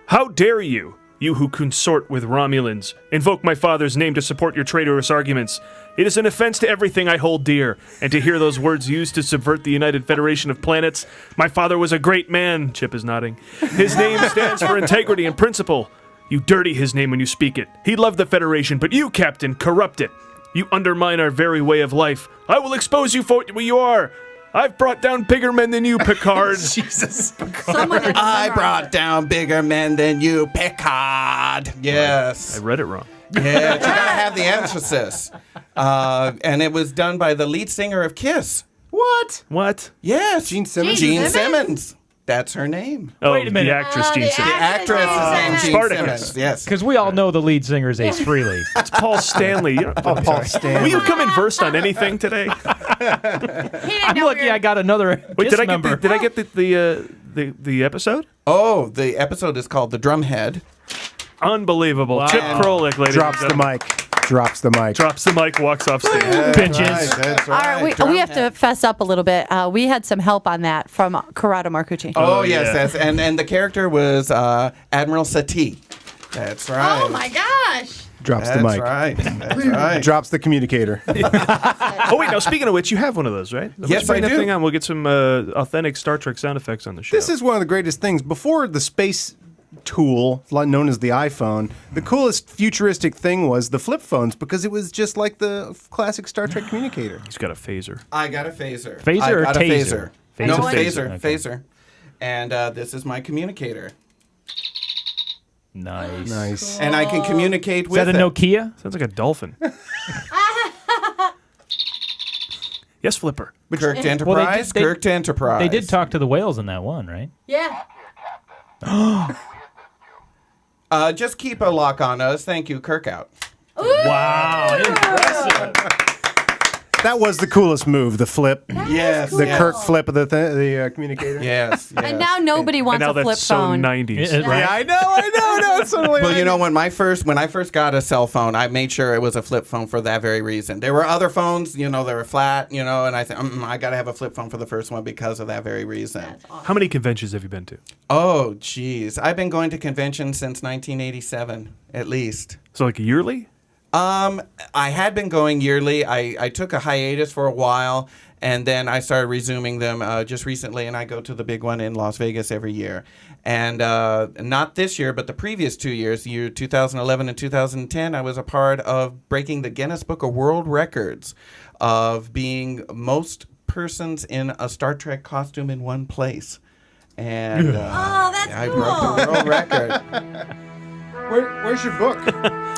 How dare you, you who consort with Romulans, invoke my father's name to support your traitorous arguments. It is an offense to everything I hold dear, and to hear those words used to subvert the United Federation of Planets. My father was a great man, Chip is nodding. His name stands for integrity and principle. You dirty his name when you speak it. He loved the Federation, but you, Captain, corrupt it. You undermine our very way of life. I will expose you for what you are. I've brought down bigger men than you, Picard. Jesus. Someone had to I memorize brought it. down bigger men than you, Picard. Yes. I read it wrong. Yeah, you gotta have the emphasis. And it was done by the lead singer of Kiss. What? What? Yes. Gene Simmons? Gene Simmons. That's her name. Oh, Wait a minute. the actress Gene the Simmons. The actress is named Gene Spartacus. Simmons. Yes. Because we all know the lead singer is Ace Frehley. It's Paul Stanley. You don't- Paul Stanley. Will you come in versed on anything today? I'm lucky I got another Wait, Kiss did I member. get the episode? Oh, the episode is called The Drumhead. Unbelievable. Wow. Chip Krolik, ladies Drops and the gentlemen. mic. Drops the mic. Drops the mic, walks off stage. Pinches. That's All right, we have to fess up a little bit. We had some help on that from Corrado Marcucci. Oh, yes. And the character was Admiral Satie. That's right. Oh my gosh. Drops That's the mic. right. That's right. Drops the communicator. Oh, wait, now, speaking of which, you have one of those, right? Yes, bring I that do. thing on. We'll get some authentic Star Trek sound effects on the show. This is one of the greatest things. Before the space tool, known as the iPhone, the coolest futuristic thing was the flip phones because it was just like the classic Star Trek communicator. He's got a phaser. I got a phaser. Phaser I or got taser? A phaser. No, Phaser. phaser. Okay. Phaser. And this is my communicator. Nice. Nice. And I can communicate Is with that a it. Nokia? Sounds like a dolphin. Yes, Flipper. Kirk to Enterprise. they- Kirk to Enterprise. They did talk to the whales in that one, right? Yeah. Just keep a lock on us. Thank you, Kirk out. Wow. Impressive. That was the coolest move, the flip. Yes. The yes. Kirk flip of the communicator. Yes. And now nobody wants And now a flip that's so phone. 90s. Yeah, I know. No, it's totally Well, you know, when I first got a cell phone, I made sure it was a flip phone for that very reason. There were other phones, they were flat, and I said, I got to have a flip phone for the first one because of that very reason. How many conventions have you been to? Oh, geez. I've been going to conventions since 1987, at least. So, like, yearly? I had been going yearly. I took a hiatus for a while, and then I started resuming them just recently, and I go to the big one in Las Vegas every year. And not this year, but the previous 2 years, year 2011 and 2010, I was a part of breaking the Guinness Book of World Records of being most persons in a Star Trek costume in one place. And that's I cool. broke the world record. Where's your book?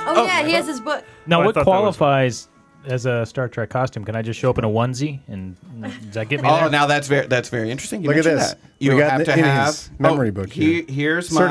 Oh, yeah, he has his book. Now, I what thought that was- qualifies as a Star Trek costume? Can I just show up in a onesie and does that get me there? Oh, now that's very interesting. You Look at mentioned this. That. You We got have it to in have his memory book here. Here's my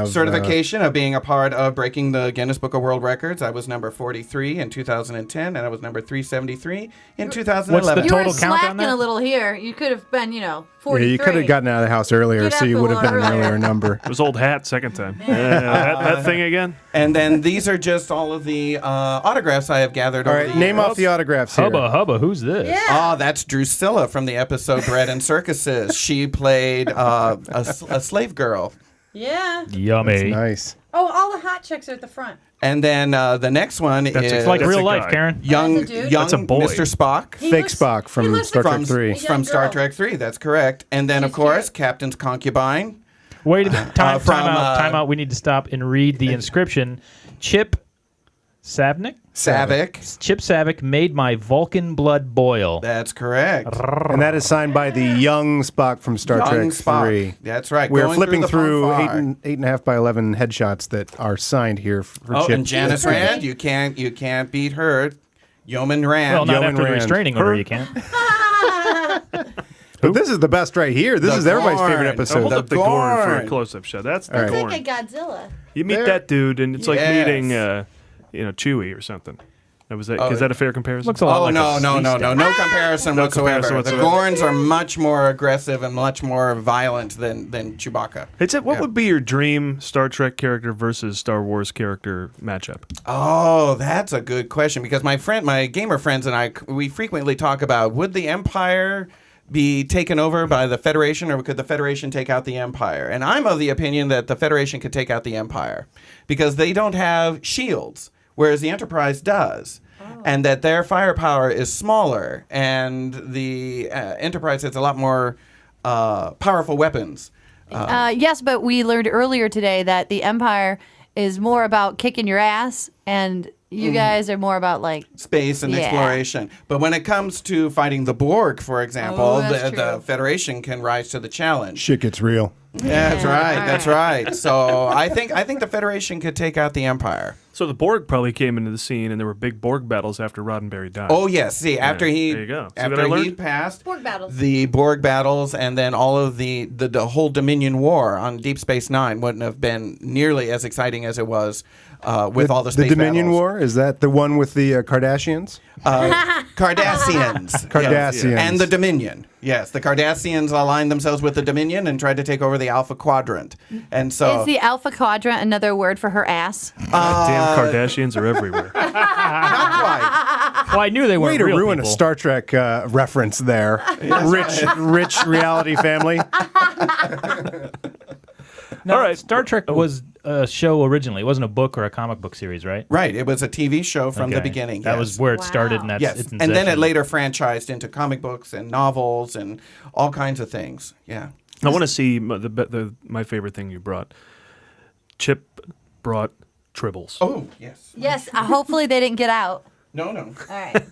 Certification of being a part of breaking the Guinness Book of World Records. I was number 43 in 2010, and I was number 373 in 2011. the You were total count on slacking that? a little here. You could have been, 43. Yeah, you could have gotten out of the house earlier, Get so up you a would have little been an earlier. earlier number. It was old hat, second time. That thing again? And then these are just all of the autographs I have gathered All over right, the name years. off the autographs here. Hubba, who's this? Yeah. Oh, that's Drusilla from the episode Bread and Circuses. She played a slave girl. Yeah. Yummy. Nice. Oh, all the hot chicks are at the front. And then the next one is It's like That's real a life, guy. Karen. young, That's a dude? young That's a boy. Mr. Spock. He Fake looks- Spock he from looks Star like- Trek From, 3. young from Star girl. Trek 3, that's correct. And then, of She's course, cute. Captain's concubine. Wait, time from, out. We need to stop and read the inscription. Chip Savnik? Savick. Chip Savick made my Vulcan blood boil. That's correct. And that is signed by the young Spock from Star Young Trek Spock. 3. That's right. We're Going flipping the through fanfare. 8.5 by 11 headshots that are signed here for Oh, Chip. and Janice Rand, you can't beat her. Yeoman Rand. Well, not Yeoman after the Rand. restraining order, you can't. But this is the best right here. This The is everybody's favorite Gorn. episode. Hold up the Gorn for a Gorn. close-up shot. That's the All right. Gorn. It's like a Godzilla. You meet There- that dude, and it's like Yes. meeting, Chewie or something. Is that a fair comparison? Looks a lot Oh, like no a sea no star. comparison No whatsoever. comparison The whatsoever. Gorns are much more aggressive and much more violent than Chewbacca. What would be your dream Star Trek character versus Star Wars character matchup? Oh, that's a good question because my gamer friends and I, we frequently talk about would the Empire be taken over by the Federation or could the Federation take out the Empire? And I'm of the opinion that the Federation could take out the Empire because they don't have shields, whereas the Enterprise does. And that their firepower is smaller, and the Enterprise has a lot more powerful weapons. Yes, but we learned earlier today that the Empire is more about kicking your ass, and you guys are more about Space and Yeah. exploration. But when it comes to fighting the Borg, for example, Oh, that's the true. Federation can rise to the challenge. Shit gets real. Yeah, that's right. All That's right. So I think the Federation could take out the Empire. So the Borg probably came into the scene, and there were big Borg battles after Roddenberry died. Oh yes. See, after there you go. See what I after he learned? passed, Borg battles. the Borg battles, and then all of the whole Dominion War on Deep Space Nine wouldn't have been nearly as exciting as it was with all the space Dominion battles. War, is that the one with the Kardashians? Cardassians. Cardassians. Yes. And the Dominion. Yes, the Cardassians aligned themselves with the Dominion and tried to take over the Alpha Quadrant. And so Is the Alpha Quadrant another word for her ass? Damn Kardashians are everywhere. not quite. Well, I knew they weren't Way to real ruin people. a Star Trek reference there. Rich reality family. No, All right. Star Trek was a show originally. It wasn't a book or a comic book series, right? Right, it was a TV show from the Okay. beginning. That yes. was where it started, and that's Yes, its and then it inception. later franchised into comic books and novels and all kinds of things. Yeah. I want to see my favorite thing you brought. Chip brought tribbles. Oh, yes. Yes. Hopefully they didn't get out. No. All right.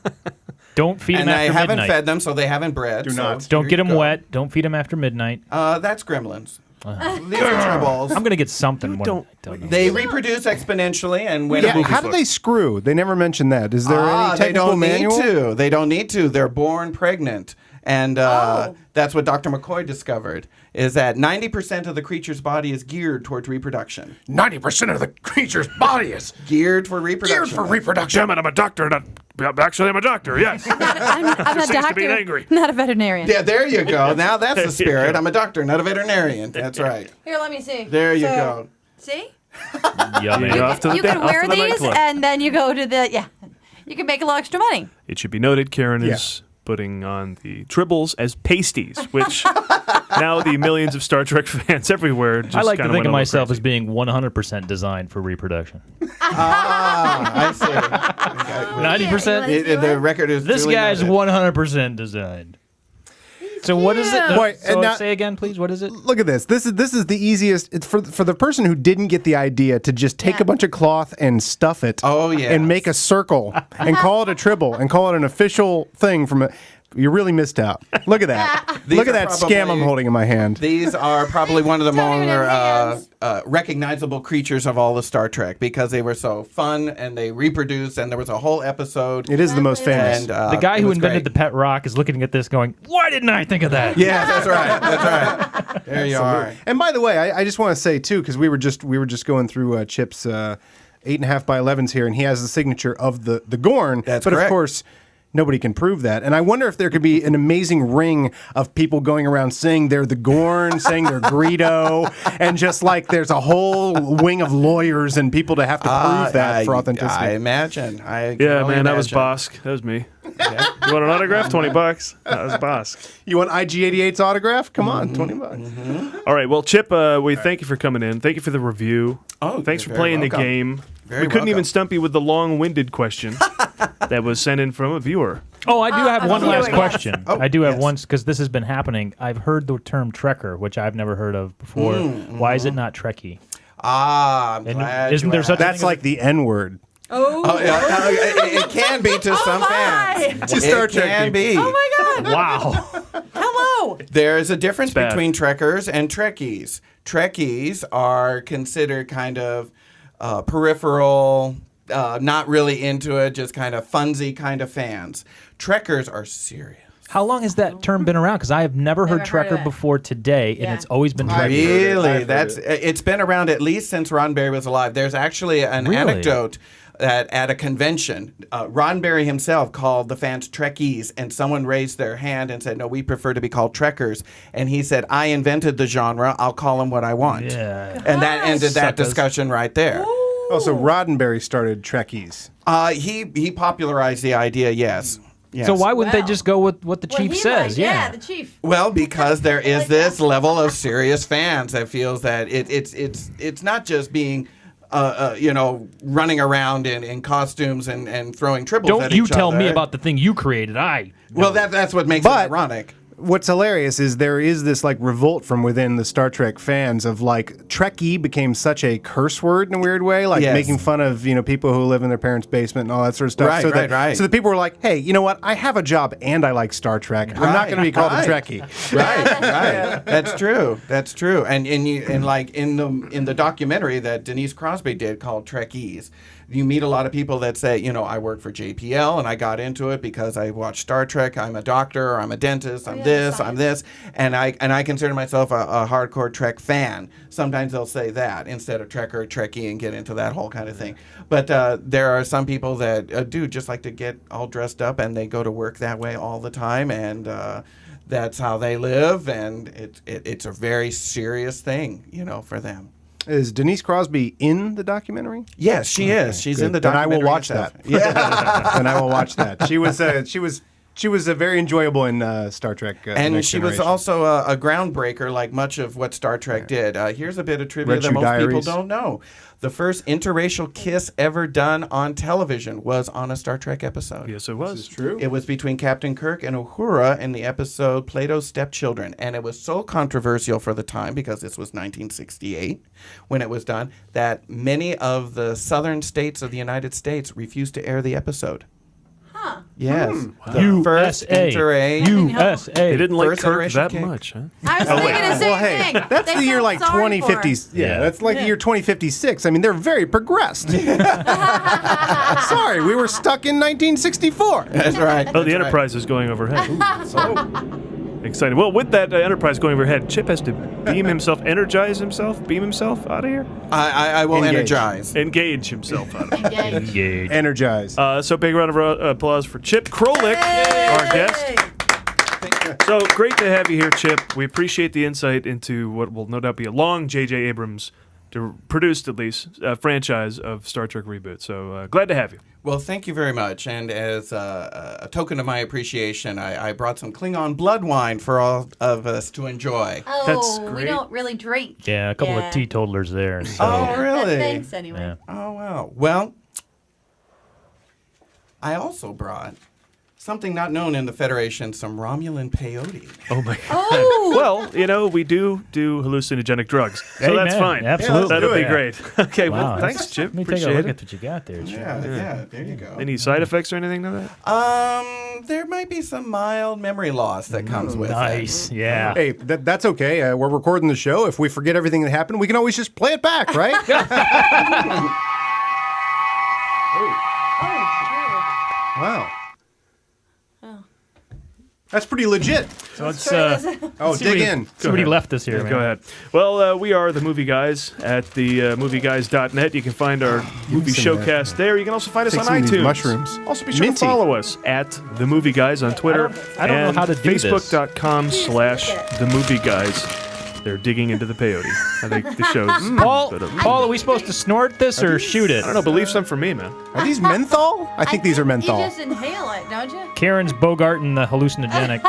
Don't feed them And after I haven't midnight. fed them, so they haven't bred. Do so not. Don't here get you them go. wet. Don't feed them after midnight. That's gremlins. These are tribbles. I'm gonna get something. When don't- I don't know. They reproduce exponentially, and when Yeah, how do they screw? They never mentioned that. Is there any they technical don't manual? need to. They don't need to. They're born pregnant, and that's what Dr. McCoy discovered. Is that 90% of the creature's body is geared towards reproduction. 90% of the creature's body is Geared for reproduction. Damn it, I'm a doctor. Actually, I'm a doctor, yes. I'm a seems to be doctor, angry. not a veterinarian. Yeah, there you go. Now that's the you spirit. go. I'm a doctor, not a veterinarian. That's right. Here, let me see. There you go. See? Yummy. You're off to the, You can off wear to the these, nightclub. and then you go to the You can make a little extra money. It should be noted, Karen is putting on the tribbles as pasties, which now the millions of Star Trek fans everywhere just I like to kinda think went of a little myself crazy. as being 100% designed for reproduction. I see. 90%. The record is This duly guy's noted. 100% designed. So what is it? Boy, So and now- say again, please. What is it? Look at this. This is the easiest. It's for the person who didn't get the idea to just take a bunch of cloth and stuff it. Oh, yes. And make a circle and call it a tribble and call it an official thing from a. You really missed out. Look at that. These Look at are that scam I'm probably- holding in my hand. These are probably one of the Don't even more have hands. recognizable creatures of all the Star Trek because they were so fun and they reproduced, and there was a whole episode. It is the most famous. And The guy it who was invented great. the pet rock is looking at this going, why didn't I think of that? Yeah, that's right. That's right. There you are. And by the way, I just want to say too, because we were just going through Chip's 8.5 by 11s here, and he has the signature of the Gorn. That's but correct. of course, nobody can prove that. And I wonder if there could be an amazing ring of people going around saying they're the Gorn, saying they're Greedo, and just like there's a whole wing of lawyers and people to have to prove that for authenticity. I imagine. Yeah, man, that was Bosk. That was me. You want an autograph? $20. That was Bosk. You want IG88's autograph? Come on, $20. All right, well, Chip, we thank you for coming in. Thank you for the review. Oh, thanks for you're playing very the welcome. game. Very we couldn't even welcome. stump you with the long-winded question that was sent in from a viewer. Oh, I do have one last viewing. question. Oh, I do have yes. one because this has been happening. I've heard the term Trekker, which I've never heard of before. Why is it not Trekkie? I'm And glad isn't you there asked. such a That's like the N word. Oh, yeah, it can be to some fans. To Star It Trek can people. be. Oh my God. Wow. Hello. There is a difference bad. between Trekkers and Trekkies. Trekkies are considered kind of peripheral, not really into it, just kind of funsy kind of fans. Trekkers are serious. How long has that term been around? Because I have never heard Never heard of Trekker it. before today, and Yeah. it's always been Trekker. Really? It's been around at least since Roddenberry was alive. There's actually an Really? anecdote that at a convention, Roddenberry himself called the fans Trekkies, and someone raised their hand and said, "No, we prefer to be called Trekkers." And he said, "I invented the genre. I'll call them what I want." Yeah. And that ended that Suckers. discussion right there. Also, Roddenberry started Trekkies. He popularized the idea. Yes. Yes. So why wouldn't they Wow. just go with what the What chief he says? likes. Yeah, the chief. Well, because there is this level of serious fans that feels that it's not just being running around in costumes and throwing triples Don't at you each tell other. me about the thing you created. Well, that's what makes But- it ironic. What's hilarious is there is this like revolt from within the Star Trek fans of like Trekkie became such a curse word in a weird way, like Yes. making fun of people who live in their parents' basement and all that sort of stuff. Right, so right, that, right. So the people were like, "Hey, you know what? I have a job and I like Star Trek. I'm not going to be called a Trekkie." Right. That's true. That's true. And like in the documentary that Denise Crosby did called Trekkies, you meet a lot of people that say, I work for JPL and I got into it because I watched Star Trek. I'm a doctor, or I'm a dentist, I'm this, and I consider myself a hardcore Trek fan. Sometimes they'll say that instead of Trek or Trekkie and get into that whole kind of thing. But there are some people that do just like to get all dressed up, and they go to work that way all the time, and that's how they live, and it's a very serious thing, for them. Is Denise Crosby in the documentary? Yes, she is. She's good. in the Then I documentary. will watch herself. that. Yeah. And I will watch that. She was very enjoyable in Star Trek. And Next she was Generation. also a groundbreaker, like much of what Star Trek did. Here's a bit of trivia Red that Shoe most people Diaries. don't know. The first interracial kiss ever done on television was on a Star Trek episode. Yes, it was. This is true. It was between Captain Kirk and Uhura in the episode Plato's Stepchildren. And it was so controversial for the time, because this was 1968 when it was done, that many of the southern states of the United States refused to air the episode. Yes. The first USA. They didn't like First Kirk interracial that kick. much, huh? I was thinking the same Well, hey, thing. that's They the year felt like sorry for 2050. us. Yeah, that's like the year 2056. I mean, they're very progressed. Sorry, we were stuck in 1964. That's right. Oh, the Enterprise is going overhead. Exciting. Well, with that Enterprise going overhead, Chip has to beam himself out of here? I will Engage. energize. Engage himself out of here. Engage. Energized. So big round of applause for Chip Krolik, our guest. So great to have you here, Chip. We appreciate the insight into what will no doubt be a long J.J. Abrams produced, at least, franchise of Star Trek reboot. So glad to have you. Well, thank you very much. And as a token of my appreciation, I brought some Klingon blood wine for all of us to enjoy. Oh, That's we great. don't really drink. Yeah, a couple of teetotalers there. So. Oh, really? Thanks anyway. Yeah. Oh, wow. Well, I also brought something not known in the Federation, some Romulan peyote. Oh, my God. Oh, Well, we do hallucinogenic drugs, so that's Amen. fine. Absolutely. That'll be Yeah. great. Okay, Wow, well, that's- thanks, Chip. Let me take Appreciate a look it. at what you got there, Chip. Yeah, there you go. Any side effects or anything to that? There might be some mild memory loss that comes with Nice. it. Yeah. Hey, that's okay. We're recording the show. If we forget everything that happened, we can always just play it back, right? Wow. That's pretty legit. So let's Dig in. somebody left us here. Yeah, Man. go ahead. Well, we are the Movie Guys at the movieguys.net. You can find our movie showcast there. You can also find us Take on some of these iTunes. mushrooms. Also, be sure Minty. to follow us at the Movie Guys on Twitter. I don't know and how to do this. Facebook.com/the Movie Guys. They're digging into the peyote. I think the show's. Paul, are we supposed to snort this or shoot it? I don't know, but leave some for me, man. Are these menthol? I think these are menthol. You just inhale it, don't you? Karen's Bogart and the hallucinogenic.